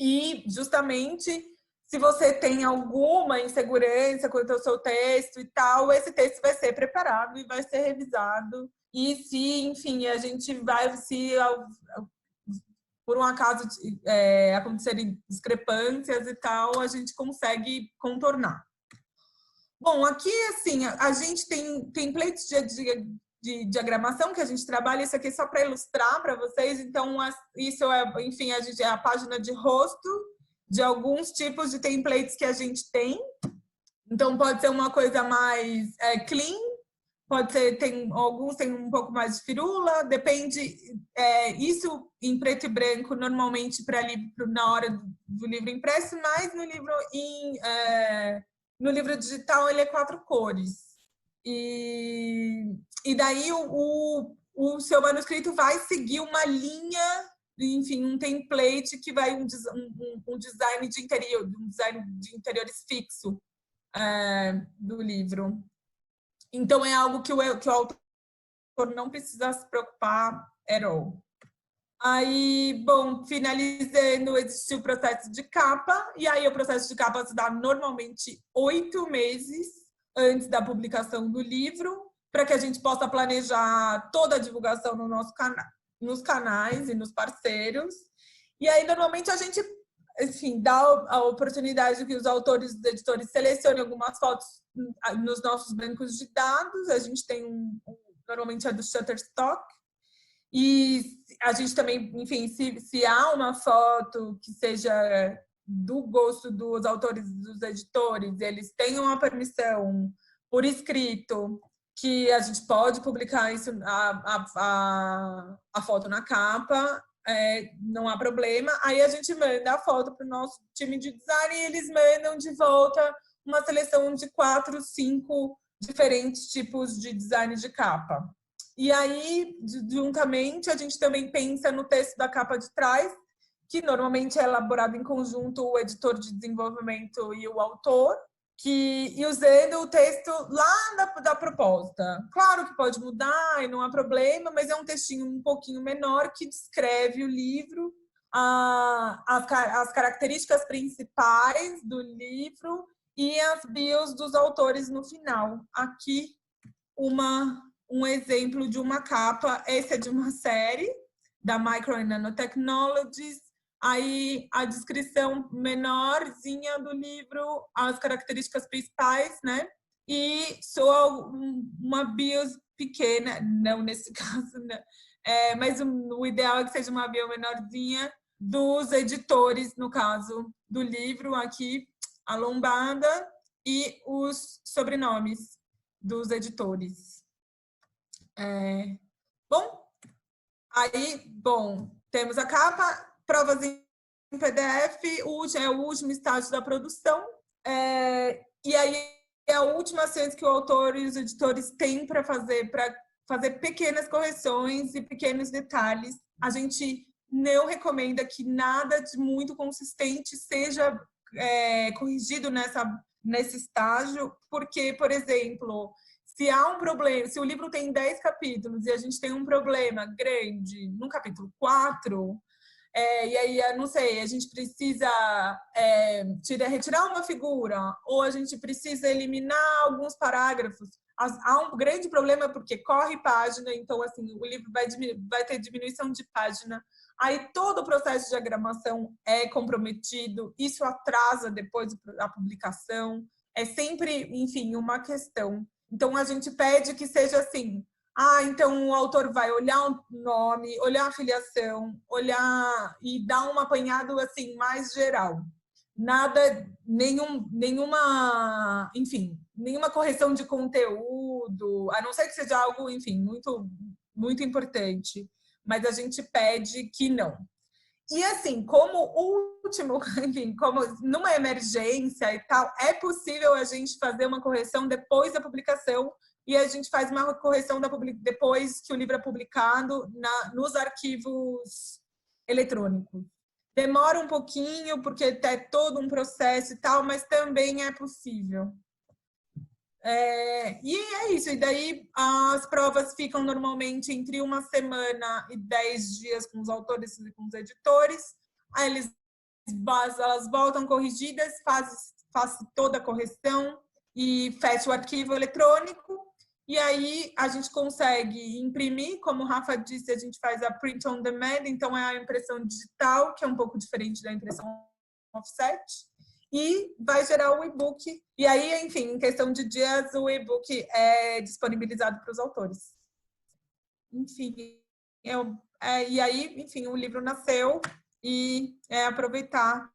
E, justamente, se você tem alguma insegurança quanto ao seu texto e tal, esse texto vai ser preparado e vai ser revisado. E se, enfim, a gente vai, se por um acaso acontecerem discrepâncias e tal, a gente consegue contornar. Bom, aqui, assim, a gente tem templates de diagramação que a gente trabalha. Isso aqui é só para ilustrar para vocês. Então, isso enfim, é a página de rosto de alguns tipos de templates que a gente tem. Então, pode ser uma coisa mais clean, pode ser, alguns têm um pouco mais de firula, depende. Isso em preto e branco, normalmente para livro, na hora do livro impresso, mas no livro digital ele é 4 cores. E daí o seu manuscrito vai seguir uma linha, enfim, um template que vai um design de interior, um design de interiores fixo do livro. Então é algo que o autor não precisa se preocupar at all. Aí, bom, finalizando, existe o processo de capa, e aí o processo de capa se dá normalmente 8 meses antes da publicação do livro, para que a gente possa planejar toda a divulgação no nos canais e nos parceiros. E aí, normalmente, a gente, enfim, dá a oportunidade que os autores e os editores selecionem algumas fotos nos nossos bancos de dados. A gente tem normalmente é do Shutterstock. E a gente também, enfim, se há uma foto que seja do gosto dos autores e dos editores, eles tenham a permissão por escrito que a gente pode publicar isso, a foto na capa, não há problema. Aí a gente manda a foto para o nosso time de design e eles mandam de volta uma seleção de 4, 5 diferentes tipos de design de capa. E aí, juntamente, a gente também pensa no texto da capa de trás, que normalmente é elaborado em conjunto o editor de desenvolvimento e o autor, e usando o texto lá da proposta. Claro que pode mudar e não há problema, mas é um textinho um pouquinho menor que descreve o livro, as características principais do livro e as bios dos autores no final. Aqui, um exemplo de uma capa. Esse é de uma série da Micro and Nanotechnologies. Aí a descrição menorzinha do livro, as características principais, né? E só uma bio pequena, não nesse caso, né? Mas o ideal é que seja uma bio menorzinha dos editores, no caso do livro aqui, a lombada e os sobrenomes dos editores. Bom, temos a capa, provas em PDF, é o último estágio da produção, e aí é a última chance que o autor e os editores têm para fazer pequenas correções e pequenos detalhes. A gente não recomenda que nada de muito consistente seja corrigido nesse estágio, porque, por exemplo, se há um problema, se o livro tem 10 capítulos e a gente tem um problema grande no capítulo 4, e aí, não sei, a gente precisa retirar uma figura, ou a gente precisa eliminar alguns parágrafos. Há um grande problema porque corre página, então, assim, o livro vai ter diminuição de página. Aí, todo o processo de diagramação é comprometido, isso atrasa depois da publicação. É sempre, enfim, uma questão. Então, a gente pede que seja assim, então o autor vai olhar o nome, olhar a filiação, olhar e dar um apanhado assim mais geral. Nada, nenhuma correção de conteúdo, a não ser que seja algo, enfim, muito, muito importante. Mas a gente pede que não. E assim, como último, enfim, como numa emergência e tal, é possível a gente fazer uma correção depois da publicação, e a gente faz uma correção depois que o livro é publicado nos arquivos eletrônicos. Demora um pouquinho, porque é todo um processo e tal, mas também é possível. E é isso. E daí as provas ficam normalmente entre 1 semana e 10 dias com os autores e com os editores. Aí elas voltam corrigidas, faz toda a correção e fecha o arquivo eletrônico. E aí a gente consegue imprimir, como o Rafa disse, a gente faz a print on demand, então é a impressão digital, que é um pouco diferente da impressão offset, e vai gerar o e-book. E aí, enfim, em questão de dias, o e-book é disponibilizado para os autores. Enfim, e aí, enfim, o livro nasceu e aproveitar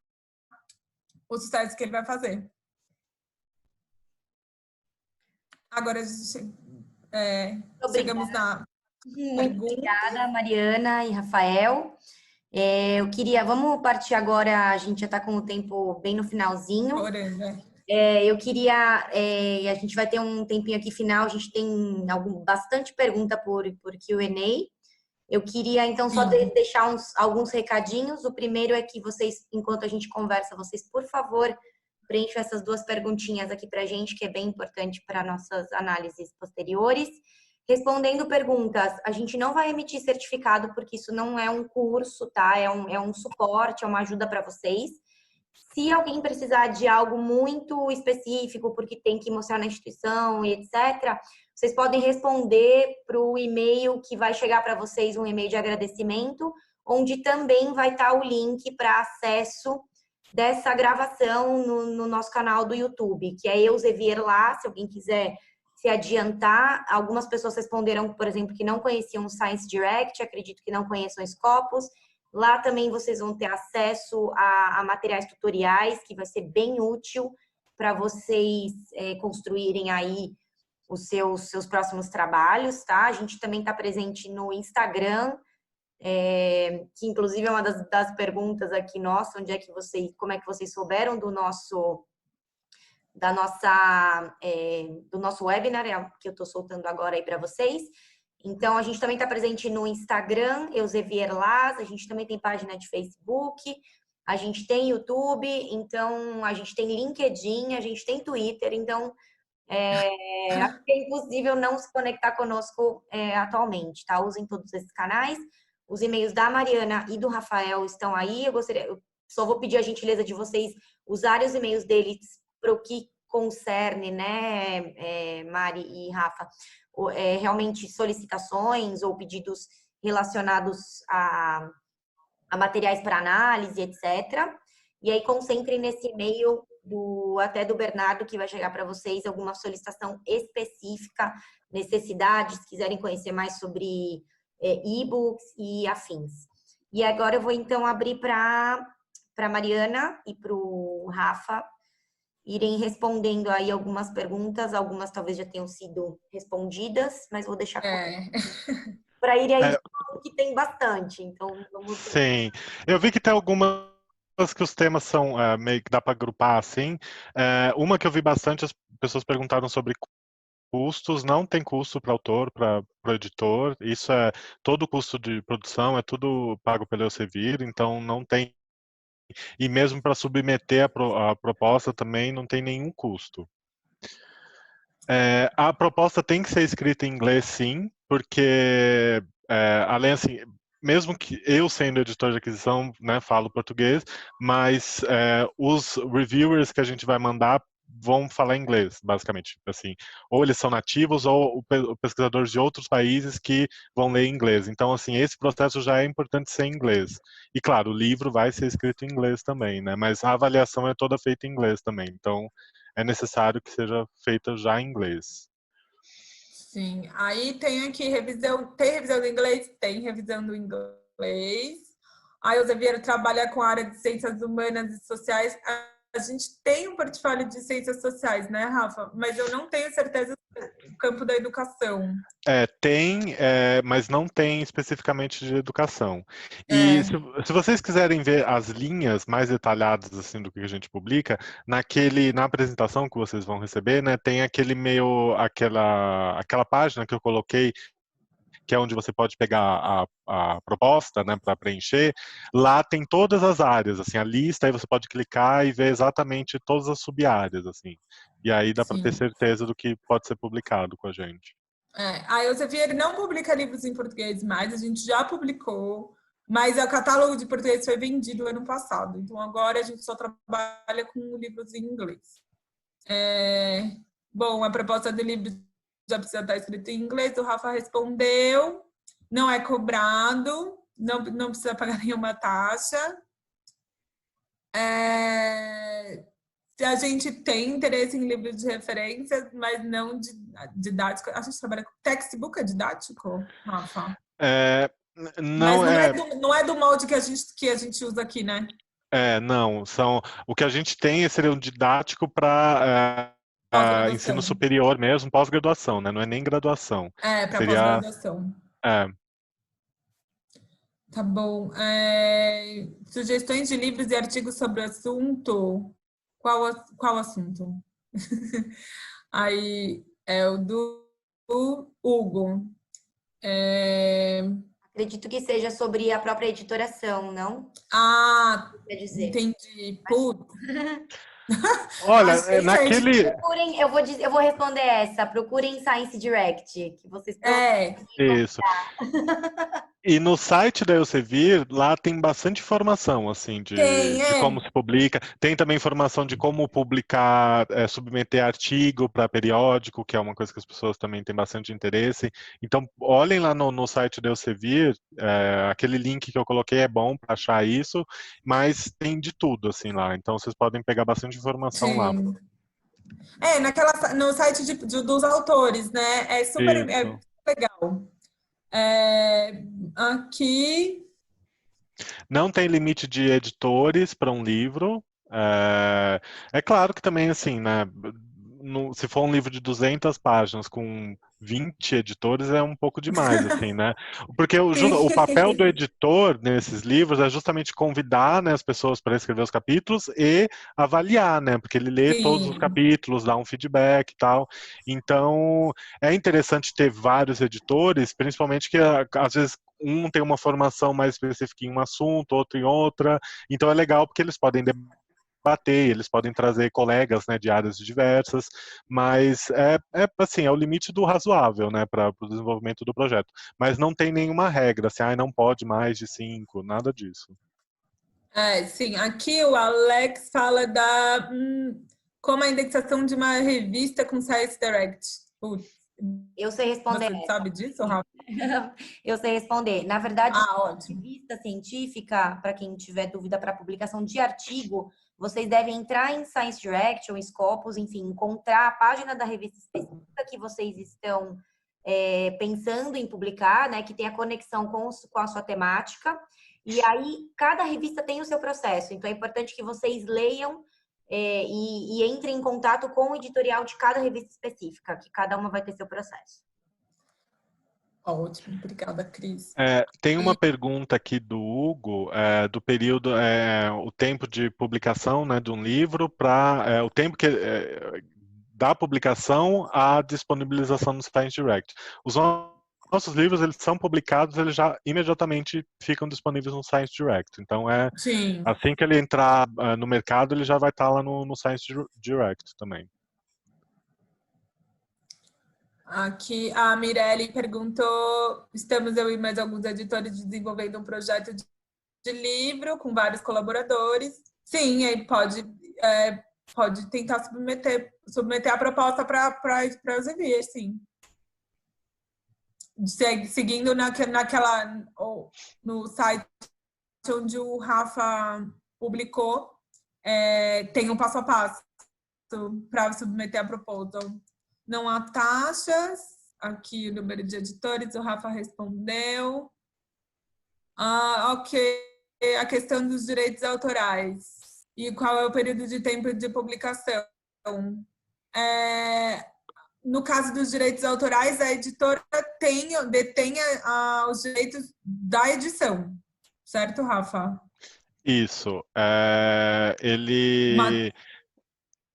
o sucesso que ele vai fazer. Agora, chegamos na Muito obrigada, Mariana e Rafael. Vamos partir agora, a gente já está com o tempo bem no finalzinho. Eu queria, a gente vai ter um tempinho aqui final, a gente tem bastante pergunta por Q&A. Eu queria, então, só deixar alguns recadinhos. O primeiro é que vocês, enquanto a gente conversa, vocês, por favor, preencham essas 2 perguntinhas aqui para a gente, que é bem importante para nossas análises posteriores. Respondendo perguntas, a gente não vai emitir certificado, porque isso não é um curso, tá? É um suporte, é uma ajuda para vocês. Se alguém precisar de algo muito específico, porque tem que mostrar na instituição e etc., vocês podem responder para o e-mail que vai chegar para vocês, um e-mail de agradecimento, onde também vai estar o link para acesso dessa gravação no nosso canal do YouTube, que é Elsevier lá, se alguém quiser se adiantar. Algumas pessoas responderam, por exemplo, que não conheciam o Science Direct, acredito que não conheçam o Scopus. Lá também vocês vão ter acesso a materiais tutoriais, que vai ser bem útil para vocês construírem aí os seus próximos trabalhos, tá? A gente também está presente no Instagram, que inclusive é uma das perguntas aqui nossa, como é que vocês souberam do nosso webinar, que eu estou soltando agora aí para vocês. Então, a gente também está presente no Instagram, Elsevier Las, a gente também tem página de Facebook, a gente tem YouTube, então a gente tem LinkedIn, a gente tem Twitter, então acho que é impossível não se conectar conosco atualmente, tá? Usem todos esses canais. Os e-mails da Mariana e do Rafael estão aí. Eu só vou pedir a gentileza de vocês usarem os e-mails deles para o que concerne, né, Mari e Rafa, realmente solicitações ou pedidos relacionados a materiais para análise, etc. E aí concentrem nesse e-mail até do Bernardo, que vai chegar para vocês alguma solicitação específica, necessidades, quiserem conhecer mais sobre e-books e afins. E agora eu vou, então, abrir para a Mariana e para o Rafa irem respondendo aí algumas perguntas, algumas talvez já tenham sido respondidas, mas vou deixar para ir aí que tem bastante. Então, vamos... Sim, eu vi que tem algumas que os temas são meio que dá para agrupar assim. Uma que eu vi bastante, as pessoas perguntaram sobre custos, não tem custo para autor, para o editor, isso é todo o custo de produção, é tudo pago pelo Elsevier, então não tem, e mesmo para submeter a proposta também não tem nenhum custo. A proposta tem que ser escrita em inglês, sim, porque além assim, mesmo que eu sendo editor de aquisição, né, falo português, mas os reviewers que a gente vai mandar vão falar inglês, basicamente, assim, ou eles são nativos ou pesquisadores de outros países que vão ler inglês. Então, assim, esse processo já é importante ser em inglês. E claro, o livro vai ser escrito em inglês também, né? Mas a avaliação é toda feita em inglês também. Então, é necessário que seja feita já em inglês. Sim, aí tem aqui revisão, tem revisão do inglês? Tem revisão do inglês. Aí o Elsevier trabalha com a área de ciências humanas e sociais. A gente tem um portfólio de ciências sociais, né, Rafa? Mas eu não tenho certeza do campo da educação. Tem, mas não tem especificamente de educação. E se vocês quiserem ver as linhas mais detalhadas assim do que a gente publica, na apresentação que vocês vão receber, né, tem aquela página que eu coloquei, que é onde você pode pegar a proposta, né, para preencher. Lá tem todas as áreas, assim, a lista, aí você pode clicar e ver exatamente todas as sub-áreas, assim. E aí dá para ter certeza do que pode ser publicado com a gente. A Elsevier não publica livros em português mais, a gente já publicou, mas o catálogo de português foi vendido ano passado. Então agora a gente só trabalha com livros em inglês. Bom, a proposta do livro já precisa estar escrito em inglês, o Rafa respondeu, não é cobrado, não precisa pagar nenhuma taxa. Se a gente tem interesse em livros de referências, mas não didático. A gente trabalha com textbook, é didático, Rafa? Não, mas não é do molde que a gente usa aqui, né? Não. O que a gente tem seria um didático para ensino superior mesmo, pós-graduação, né? Não é nem graduação. Para pós-graduação. Tá bom. Sugestões de livros e artigos sobre o assunto. Qual assunto? Aí é o do Hugo. Acredito que seja sobre a própria editoração, não? Quer dizer. Entendi. Putz. Olha, naquele... Procurem, eu vou responder essa. Procurem Science Direct, que vocês Isso. E no site da Elsevier, lá tem bastante informação, assim, de como se publica. Tem também informação de como publicar, submeter artigo para periódico, que é uma coisa que as pessoas também têm bastante interesse. Então, olhem lá no site da Elsevier, aquele link que eu coloquei é bom para achar isso, mas tem de tudo, assim, lá. Então, vocês podem pegar bastante informação lá. No site dos autores, né? É super legal. Aqui... Não tem limite de editores para um livro. É claro que também, assim, né? Se for um livro de 200 páginas com 20 editores é um pouco demais, assim, né? Porque o papel do editor nesses livros é justamente convidar, né, as pessoas para escrever os capítulos e avaliar, né? Porque ele lê todos os capítulos, dá um feedback e tal. Então, é interessante ter vários editores, principalmente que às vezes um tem uma formação mais específica em um assunto, outro em outra. Então é legal porque eles podem debater, eles podem trazer colegas, né, de áreas diversas, mas assim, é o limite do razoável, né, para o desenvolvimento do projeto. Mas não tem nenhuma regra, assim, não pode mais de 5, nada disso. Sim, aqui o Alex fala como a indexação de uma revista com Science Direct. Eu sei responder. Você sabe disso, Rafa? Eu sei responder. Na verdade, ótimo. Revista científica, para quem tiver dúvida para publicação de artigo, vocês devem entrar em Science Direct ou Scopus, enfim, encontrar a página da revista específica que vocês estão pensando em publicar, né, que tem a conexão com a sua temática. E aí, cada revista tem o seu processo. Então, é importante que vocês leiam e entrem em contato com o editorial de cada revista específica, que cada uma vai ter seu processo. Ótimo, obrigada, Cris. Tem uma pergunta aqui do Hugo, do período, o tempo de publicação, né, de um livro para o tempo da publicação à disponibilização no Science Direct. Os nossos livros, eles são publicados, eles já imediatamente ficam disponíveis no Science Direct. Então, Sim. assim que ele entrar no mercado, ele já vai estar lá no Science Direct também. Aqui a Mirelle perguntou, estamos eu e mais alguns editores desenvolvendo um projeto de livro com vários colaboradores. Sim, ele pode tentar submeter a proposta para os envios, sim. Seguindo no site onde o Rafa publicou, tem um passo a passo para submeter a proposal. Não há taxas. Aqui o número de editores, o Rafa respondeu. Ok. A questão dos direitos autorais. E qual é o período de tempo de publicação? No caso dos direitos autorais, a editora detém os direitos da edição. Certo, Rafa? Isso.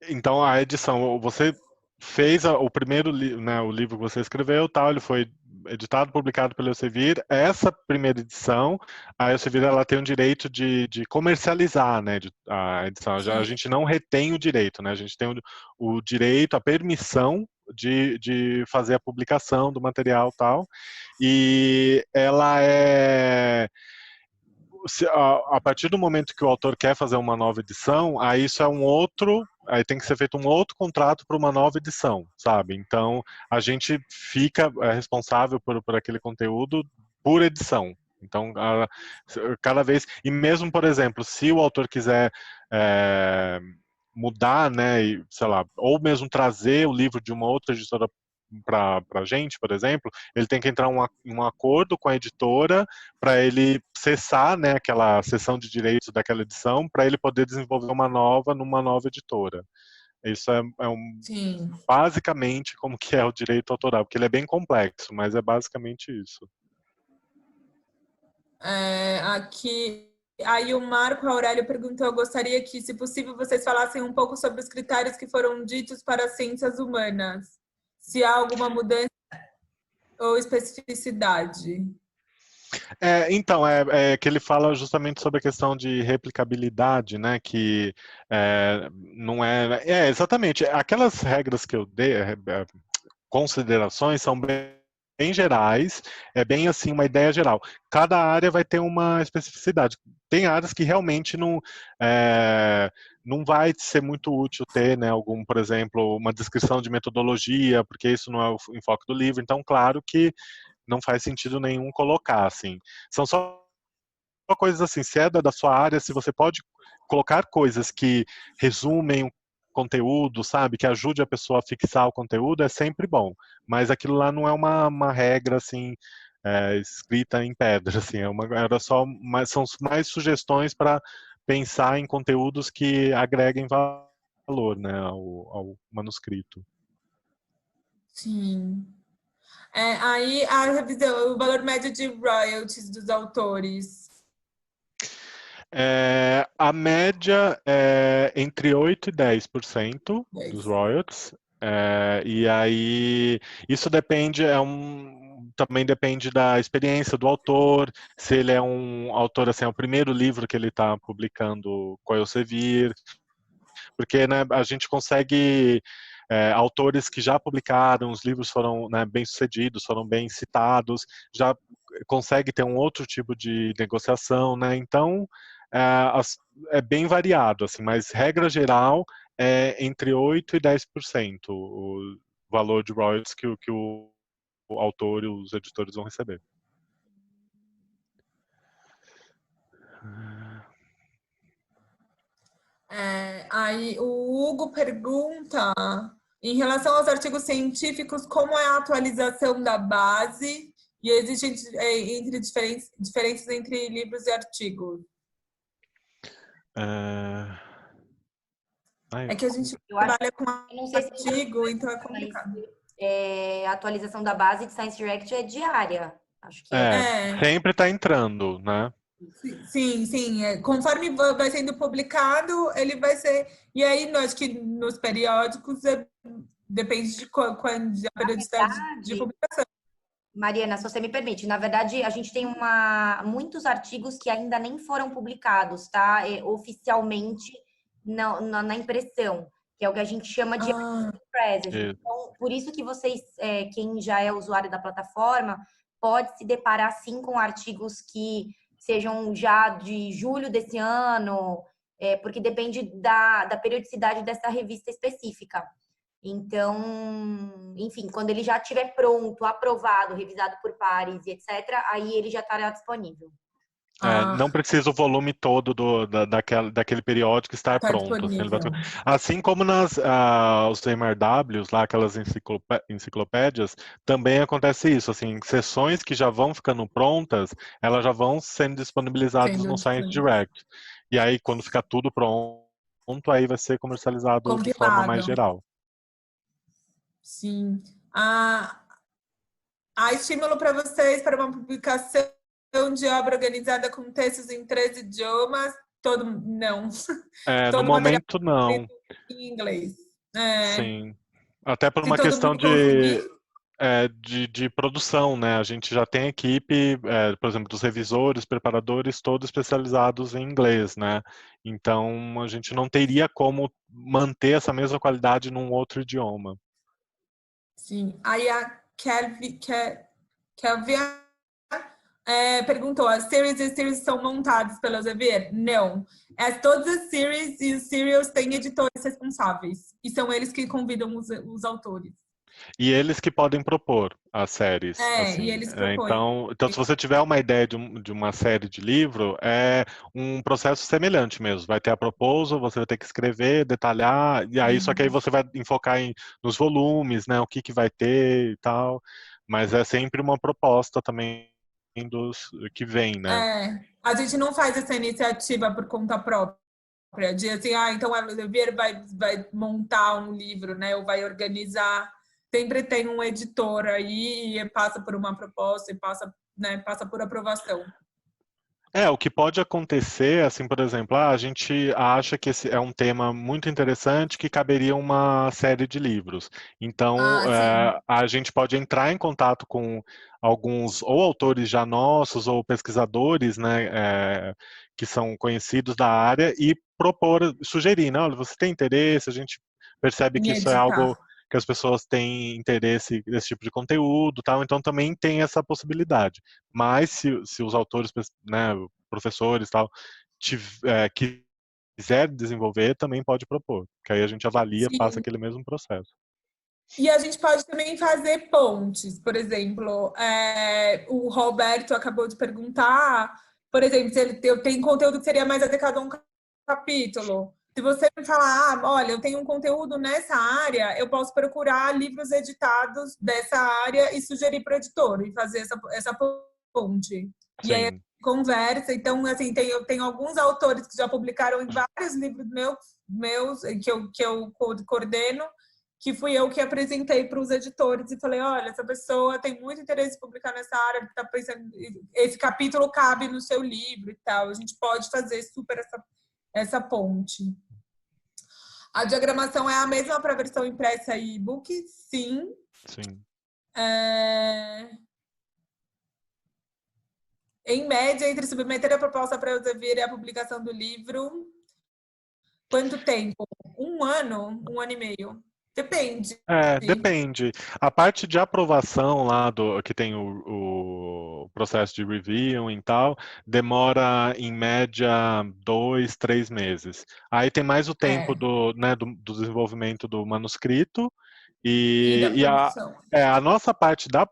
Então, a edição, você fez o primeiro livro, né, o livro que você escreveu, tal, ele foi editado, publicado pelo Elsevier. Essa primeira edição, a Elsevier, ela tem o direito de comercializar, né, a edição. A gente não retém o direito, né, a gente tem o direito, a permissão de fazer a publicação do material, tal, e ela a partir do momento que o autor quer fazer uma nova edição, aí isso é aí tem que ser feito um outro contrato para uma nova edição, sabe? Então, a gente fica responsável por aquele conteúdo por edição. Então, cada vez... E mesmo, por exemplo, se o autor quiser mudar, né, e, sei lá, ou mesmo trazer o livro de uma outra editora para a gente, por exemplo, ele tem que entrar em um acordo com a editora para ele cessar, né, aquela cessão de direitos daquela edição, para ele poder desenvolver uma nova numa nova editora. Isso basicamente como que é o direito autoral, porque ele é bem complexo, mas é basicamente isso. Aqui, aí o Marco Aurélio perguntou, eu gostaria que, se possível, vocês falassem um pouco sobre os critérios que foram ditos para as ciências humanas. Se há alguma mudança ou especificidade. Então, que ele fala justamente sobre a questão de replicabilidade, né, que não exatamente, aquelas regras que eu dei, considerações são bem gerais, é bem assim uma ideia geral. Cada área vai ter uma especificidade. Tem áreas que realmente não vai ser muito útil ter, né, por exemplo, uma descrição de metodologia, porque isso não é o enfoque do livro. Então, claro que não faz sentido nenhum colocar, assim. São só coisas assim, se é da sua área, se você pode colocar coisas que resumem o conteúdo, sabe, que ajude a pessoa a fixar o conteúdo, é sempre bom. Mas aquilo lá não é uma regra, assim, escrita em pedra, assim, são mais sugestões para pensar em conteúdos que agreguem valor, né, ao manuscrito. Sim. Aí a revisão, o valor médio de royalties dos autores. A média é entre 8% e 10% dos royalties. E aí, isso depende, também depende da experiência do autor, se ele é um autor, assim, é o primeiro livro que ele está publicando com a Elsevier, porque, né, a gente consegue... autores que já publicaram, os livros foram, né, bem sucedidos, foram bem citados, já consegue ter um outro tipo de negociação, né? Então é bem variado, assim, mas regra geral é entre 8% e 10% o valor de royalties que o autor e os editores vão receber. Aí o Hugo pergunta, em relação aos artigos científicos, como é a atualização da base E existem diferenças entre livros e artigos? É que a gente trabalha com artigo, então é complicado. A atualização da base de Science Direct é diária. Acho que sempre está entrando, né? Sim. Conforme vai sendo publicado, ele vai ser... E aí, acho que nos periódicos, depende de quando a periodicidade de publicação. Mariana, se você me permite, na verdade, a gente tem muitos artigos que ainda nem foram publicados, tá? Oficialmente na impressão, que é o que a gente chama de press. Então, por isso que vocês, quem já é usuário da plataforma, pode se deparar, sim, com artigos que sejam já de julho desse ano, porque depende da periodicidade dessa revista específica. Então, enfim, quando ele já estiver pronto, aprovado, revisado por pares e etc., aí ele já estará disponível. Não precisa o volume todo daquele periódico estar pronto. Assim como os MRWs, lá, aquelas enciclopédias, também acontece isso. Assim, sessões que já vão ficando prontas, elas já vão sendo disponibilizadas no Science Direct. E aí, quando ficar tudo pronto, aí vai ser comercializado de forma mais geral. Sim. Há estímulo para vocês para uma publicação de obra organizada com textos em 3 idiomas? Não. No momento, não. Em inglês. Sim. Até por uma questão de produção, né? A gente já tem equipe, por exemplo, dos revisores, preparadores, todos especializados em inglês, né? Então, a gente não teria como manter essa mesma qualidade num outro idioma. Sim. Aí a Kelvin perguntou, as series são montadas pela Elsevier? Não. Todas as series e os serials têm editores responsáveis. E são eles que convidam os autores. E eles que podem propor as séries. E eles propõem. Então, se você tiver uma ideia de uma série de livro, é um processo semelhante mesmo. Vai ter a proposal, você vai ter que escrever, detalhar, e aí só que aí você vai enfocar nos volumes, né? O que vai ter e tal. Mas é sempre uma proposta também dos que vem, né? A gente não faz essa iniciativa por conta própria. De assim, então a Elsevier vai montar um livro, né? Ou vai organizar. Sempre tem um editor aí e passa por uma proposta e passa por aprovação. O que pode acontecer, assim, por exemplo, a gente acha que esse é um tema muito interessante que caberia uma série de livros. Então, a gente pode entrar em contato com alguns ou autores já nossos ou pesquisadores, né, que são conhecidos da área e sugerir, né, olha, você tem interesse, a gente percebe que isso é algo que as pessoas têm interesse nesse tipo de conteúdo, tal, então também tem essa possibilidade. Mas se os autores, né, professores, tal, quiser desenvolver, também pode propor, que aí a gente avalia, passa aquele mesmo processo. E a gente pode também fazer pontes, por exemplo, o Roberto acabou de perguntar, por exemplo, se eu tenho conteúdo que seria mais adequado a um capítulo. Se você me falar, olha, eu tenho um conteúdo nessa área, eu posso procurar livros editados dessa área e sugerir para o editor e fazer essa ponte. Sim. E aí conversa. Então, assim, eu tenho alguns autores que já publicaram em vários livros meus que eu coordeno, que fui eu que apresentei para os editores e falei, olha, essa pessoa tem muito interesse em publicar nessa área, está pensando, esse capítulo cabe no seu livro e tal. A gente pode fazer super essa ponte. A diagramação é a mesma para a versão impressa e e-book? Sim. Em média, entre submeter a proposta para a Elsevier e a publicação do livro, quanto tempo? 1 ano? 1 ano e meio? Depende. Depende. A parte de aprovação lá que tem o processo de review e tal, demora em média 2, 3 meses. Aí tem mais o tempo do desenvolvimento do manuscrito e a nossa parte da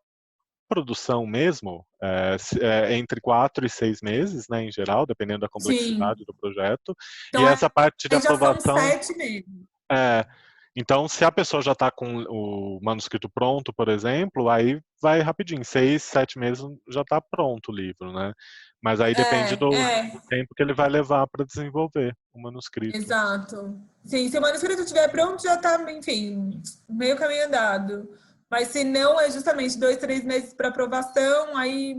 produção mesmo é entre 4 e 6 meses, né, em geral, dependendo da complexidade do projeto. Então, e essa parte de aprovação... Já são 7 meses. Então, se a pessoa já está com o manuscrito pronto, por exemplo, aí vai rapidinho, 6, 7 meses já está pronto o livro, né? Mas aí depende do tempo que ele vai levar para desenvolver o manuscrito. Exato. Sim, se o manuscrito estiver pronto, já está, enfim, meio caminho andado. Mas se não, é justamente 2, 3 meses para aprovação, aí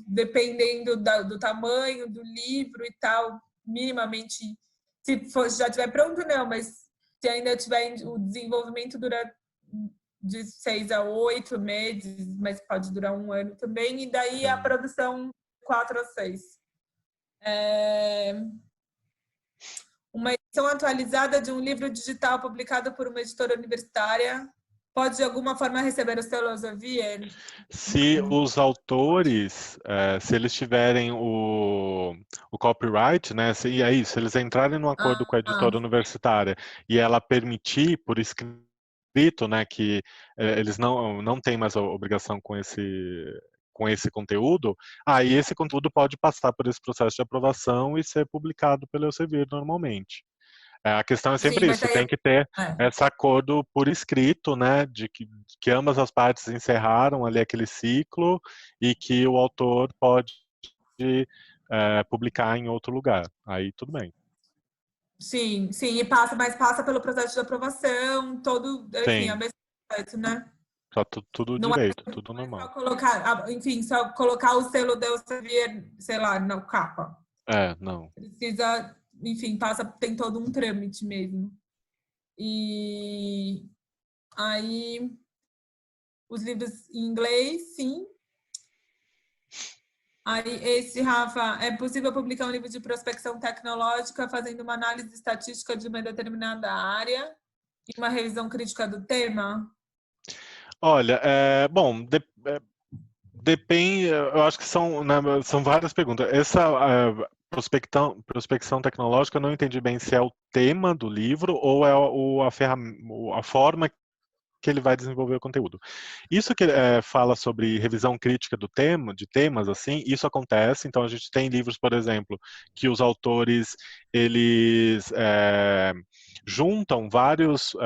dependendo do tamanho do livro e tal, minimamente, já estiver pronto, não, mas se ainda tiver, o desenvolvimento dura de 6 a 8 meses, mas pode durar 1 ano também, e daí a produção 4 a 6. Uma edição atualizada de um livro digital publicado por uma editora universitária pode, de alguma forma, receber o selo Elsevier? Se os autores, se eles tiverem o copyright, né, se eles entrarem num acordo com a editora universitária e ela permitir por escrito, né, que eles não têm mais a obrigação com esse conteúdo, aí esse conteúdo pode passar por esse processo de aprovação e ser publicado pelo Elsevier normalmente. A questão é sempre isso, tem que ter esse acordo por escrito, né, de que ambas as partes encerraram ali aquele ciclo e que o autor pode publicar em outro lugar. Aí tudo bem. Sim, e passa pelo processo de aprovação, todo, enfim, a mesma processo, né? Tá tudo direito, tudo normal. Só colocar o selo do Elsevier, sei lá, na capa. Não. Precisa, enfim, tem todo um trâmite mesmo. E aí, os livros em inglês, sim. Aí, Rafa, é possível publicar um livro de prospecção tecnológica fazendo uma análise estatística de uma determinada área e uma revisão crítica do tema? Olha, bom, depende, eu acho que são várias perguntas. Essa prospecção tecnológica, eu não entendi bem se é o tema do livro ou é a forma que ele vai desenvolver o conteúdo. Isso que fala sobre revisão crítica de temas, assim, isso acontece. Então, a gente tem livros, por exemplo, que os autores, eles juntam vários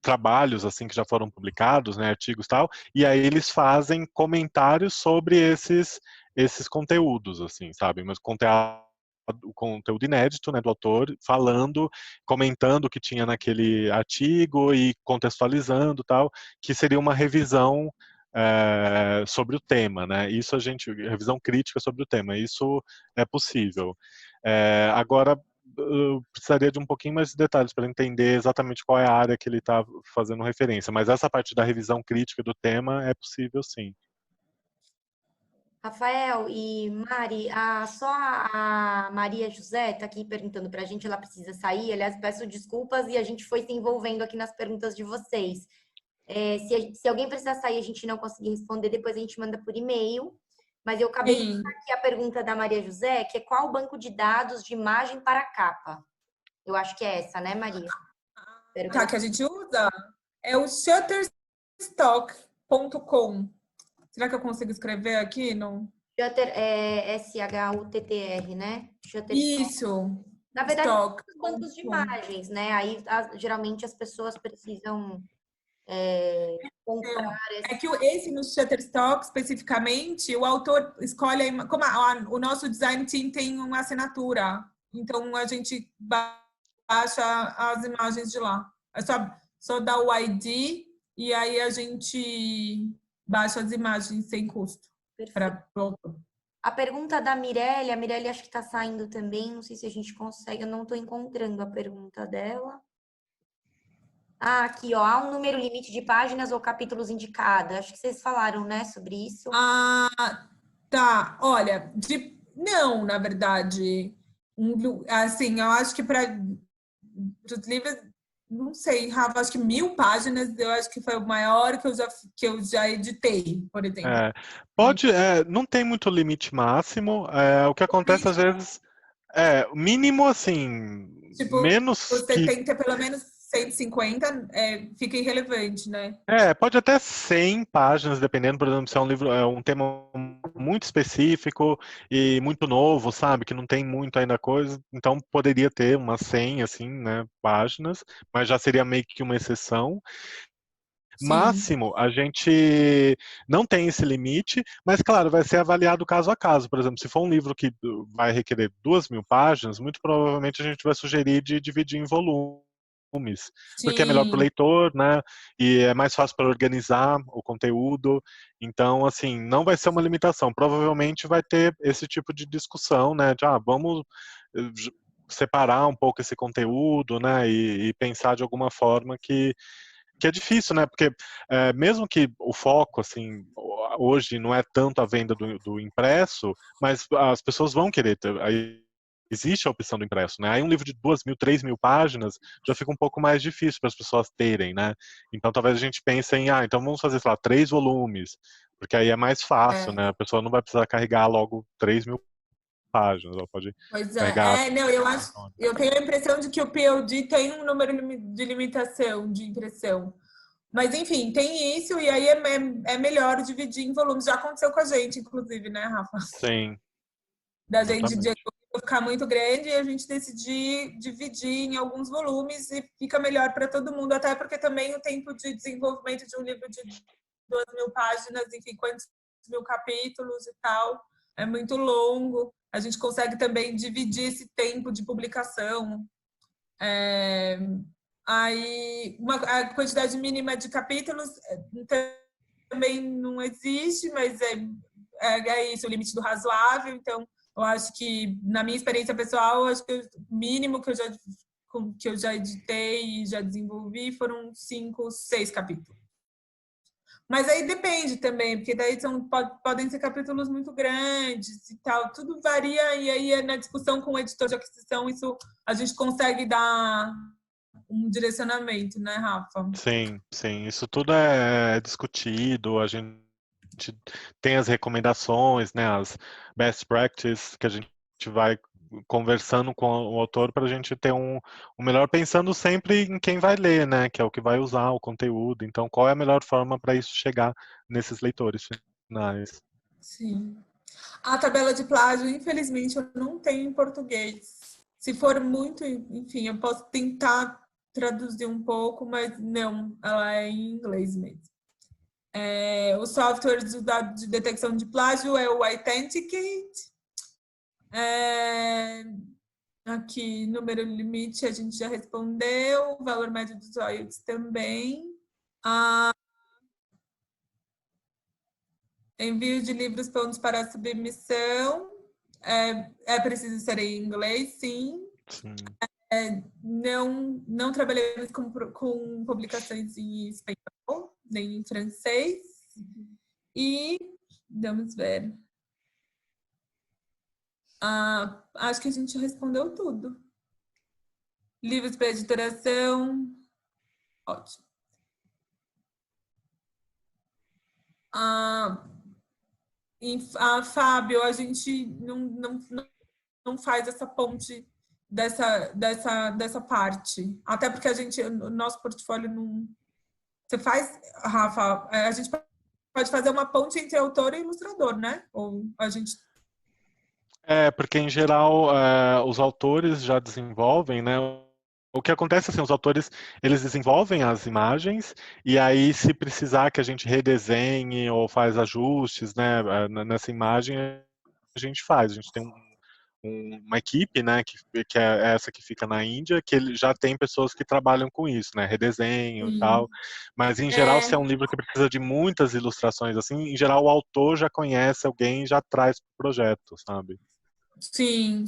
trabalhos assim que já foram publicados, né, artigos e tal, e aí eles fazem comentários sobre esses conteúdos, assim, sabe? Mas o conteúdo inédito, né, do autor, comentando o que tinha naquele artigo e contextualizando tal, que seria uma revisão sobre o tema, né? Revisão crítica sobre o tema, isso é possível. Agora, eu precisaria de um pouquinho mais de detalhes para entender exatamente qual é a área que ele está fazendo referência, mas essa parte da revisão crítica do tema é possível, sim. Rafael e Mari, só a Maria José está aqui perguntando para a gente, ela precisa sair. Aliás, peço desculpas e a gente foi se envolvendo aqui nas perguntas de vocês. Se alguém precisar sair e a gente não conseguir responder, depois a gente manda por e-mail. Mas eu acabei de ver aqui a pergunta da Maria José, que é qual o banco de dados de imagem para capa? Eu acho que é essa, né, Maria? Que a gente usa é o shutterstock.com. Será que eu consigo escrever aqui? Não. Shutter é SHUTTR, né? Shutterstock. Isso. Na verdade, são os bancos de imagens, né? Aí, geralmente, as pessoas precisam comprar. É que esse no Shutterstock, especificamente, o autor escolhe... Como o nosso design team tem uma assinatura. Então, a gente baixa as imagens de lá. É só dar o ID e aí a gente baixa as imagens sem custo. A pergunta da Mirelle, a Mirelle acho que está saindo também, não sei se a gente consegue, eu não estou encontrando a pergunta dela. Aqui, ó, há um número limite de páginas ou capítulos indicado? Acho que vocês falaram, né, sobre isso. Tá. Olha, não, na verdade. Assim, eu acho que para os livros, não sei, Rafa, acho que 1000 páginas, eu acho que foi o maior que eu já editei, por exemplo. Não tem muito limite máximo. O que acontece às vezes mínimo assim, tipo, menos você tem que ter pelo menos 150, fica irrelevante, né? Pode até 100 páginas, dependendo, por exemplo, se é um livro, um tema muito específico e muito novo, sabe, que não tem muito ainda coisa, então poderia ter umas 100, assim, né, páginas, mas já seria meio que uma exceção. Máximo, a gente não tem esse limite, mas, claro, vai ser avaliado caso a caso. Por exemplo, se for um livro que vai requerer 2.000 páginas, muito provavelmente a gente vai sugerir de dividir em volumes, porque é melhor para o Sim. leitor, né? E é mais fácil para organizar o conteúdo. Então, assim, não vai ser uma limitação. Provavelmente vai ter esse tipo de discussão, né? De, vamos separar um pouco esse conteúdo, né? E pensar de alguma forma que é difícil, né? Porque mesmo que o foco, assim, hoje não é tanto a venda do impresso, mas as pessoas vão querer ter. Aí existe a opção do impresso, né? Aí um livro de 2.000, 3.000 páginas já fica um pouco mais difícil para as pessoas terem, né? Então talvez a gente pense em, então vamos fazer, sei lá, 3 volumes, porque aí é mais fácil, né? A pessoa não vai precisar carregar logo 3.000 páginas, ela pode Pois carregar. não, eu tenho a impressão de que o POD tem um número de limitação de impressão. Mas, enfim, tem isso, e aí é melhor dividir em volumes. Já aconteceu com a gente, inclusive, né, Rafa? Sim. Da gente de ficar muito grande e a gente decidir dividir em alguns volumes e fica melhor para todo mundo, até porque também o tempo de desenvolvimento de um livro de 2.000 páginas, enfim, quantos mil capítulos e tal, é muito longo. A gente consegue também dividir esse tempo de publicação. Aí, a quantidade mínima de capítulos também não existe, mas é isso, o limite do razoável. Então, eu acho que, na minha experiência pessoal, acho que o mínimo que eu já editei e já desenvolvi foram 5, 6 capítulos. Mas aí depende também, porque daí podem ser capítulos muito grandes e tal, tudo varia, e aí na discussão com o editor de aquisição, isso a gente consegue dar um direcionamento, né, Rafa? Sim, sim, isso tudo é discutido, a gente tem as recomendações, né, as best practices que a gente vai conversando com o autor para a gente ter um melhor, pensando sempre em quem vai ler, né, que é o que vai usar o conteúdo. Então, qual é a melhor forma para isso chegar nesses leitores finais? Sim. A tabela de plágio, infelizmente, eu não tenho em português. Se for muito, enfim, eu posso tentar traduzir um pouco, mas não, ela é em inglês mesmo. O software de detecção de plágio é o Authenticate. Aqui, número limite, a gente já respondeu. O valor médio dos royalties também. Envio de livros prontos para a submissão. É preciso ser em inglês, sim. Sim. Não trabalhamos com publicações em espanhol, nem em francês. E vamos ver. Acho que a gente respondeu tudo. Livros para editoração. Ótimo. Fábio, a gente não faz essa ponte dessa parte. Até porque o nosso portfólio não... Você faz, Rafa, a gente pode fazer uma ponte entre autor e ilustrador, né? Ou a gente... Porque em geral os autores já desenvolvem, né? O que acontece assim, os autores eles desenvolvem as imagens e aí se precisar que a gente redesenhe ou faz ajustes, né, nessa imagem a gente faz. A gente tem uma equipe, né, que é essa que fica na Índia, que ele já tem pessoas que trabalham com isso, né, redesenho e tal. Mas em geral, se é um livro que precisa de muitas ilustrações assim, em geral o autor já conhece alguém e já traz para o projeto, sabe? Sim,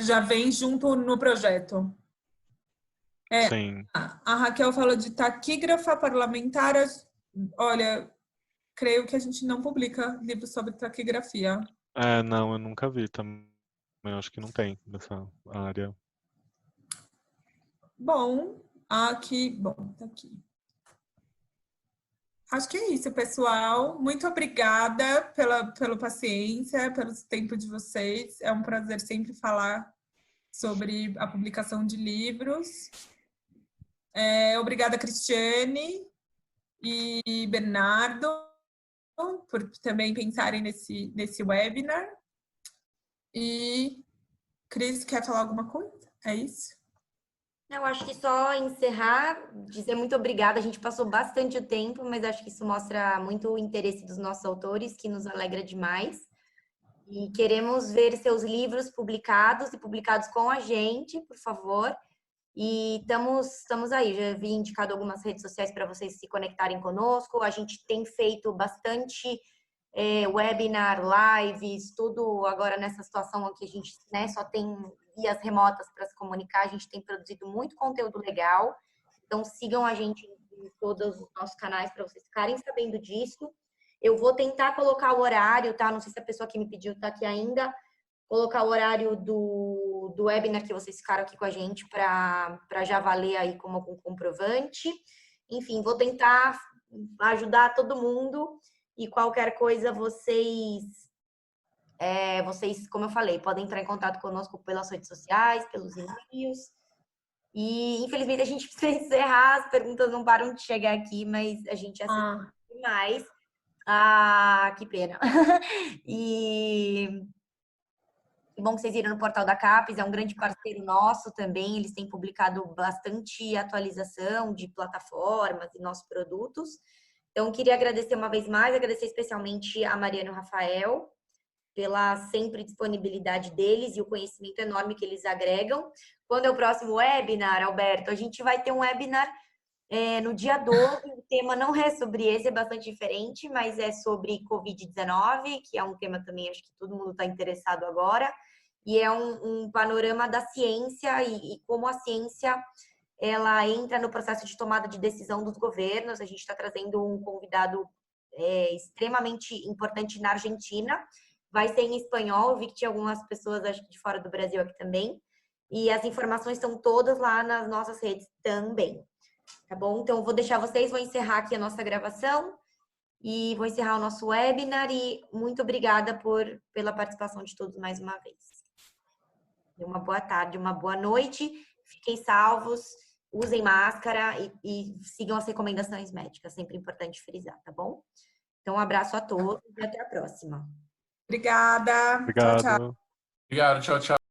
já vem junto no projeto. Sim. A Raquel falou de taquígrafa parlamentar. Olha, creio que a gente não publica livros sobre taquigrafia. Não, eu nunca vi também. Eu acho que não tem nessa área. Bom, tá aqui. Acho que é isso, pessoal. Muito obrigada pela paciência, pelo tempo de vocês. É um prazer sempre falar sobre a publicação de livros. Obrigada, Cristiane e Bernardo, por também pensarem nesse webinar. E Cris, quer falar alguma coisa? É isso? Eu acho que só encerrar, dizer muito obrigada. A gente passou bastante o tempo, mas acho que isso mostra muito o interesse dos nossos autores, que nos alegra demais. E queremos ver seus livros publicados e publicados com a gente, por favor. E estamos aí. Já vi indicado algumas redes sociais para vocês se conectarem conosco. A gente tem feito bastante webinar, lives, tudo agora nessa situação aqui a gente, né, só tem vias remotas para se comunicar, a gente tem produzido muito conteúdo legal, então sigam a gente em todos os nossos canais para vocês ficarem sabendo disso. Eu vou tentar colocar o horário, tá? Não sei se a pessoa que me pediu está aqui ainda, colocar o horário do webinar que vocês ficaram aqui com a gente para já valer aí como algum comprovante. Enfim, vou tentar ajudar todo mundo. E qualquer coisa, vocês, como eu falei, podem entrar em contato conosco pelas redes sociais, pelos e-mails. E, infelizmente, a gente precisa encerrar. As perguntas não param de chegar aqui, mas a gente assiste demais. Que pena. E que bom que vocês viram no portal da CAPES. É um grande parceiro nosso também. Eles têm publicado bastante atualização de plataformas e nossos produtos. Então, queria agradecer uma vez mais, agradecer especialmente a Mariana e o Rafael pela sempre disponibilidade deles e o conhecimento enorme que eles agregam. Quando é o próximo webinar, Alberto? A gente vai ter um webinar no dia 12, o tema não é sobre esse, é bastante diferente, mas é sobre Covid-19, que é um tema também, acho que todo mundo está interessado agora, e é um panorama da ciência e como a ciência ela entra no processo de tomada de decisão dos governos. A gente está trazendo um convidado extremamente importante na Argentina. Vai ser em espanhol, eu vi que tinha algumas pessoas, acho que de fora do Brasil aqui também. E as informações estão todas lá nas nossas redes também. Tá bom? Então, eu vou deixar vocês, vou encerrar aqui a nossa gravação e vou encerrar o nosso webinar. E muito obrigada pela participação de todos mais uma vez. Uma boa tarde, uma boa noite. Fiquem salvos. Usem máscara e sigam as recomendações médicas, sempre importante frisar, tá bom? Então, um abraço a todos e até a próxima. Obrigada. Obrigado. Tchau, tchau. Obrigado, tchau, tchau.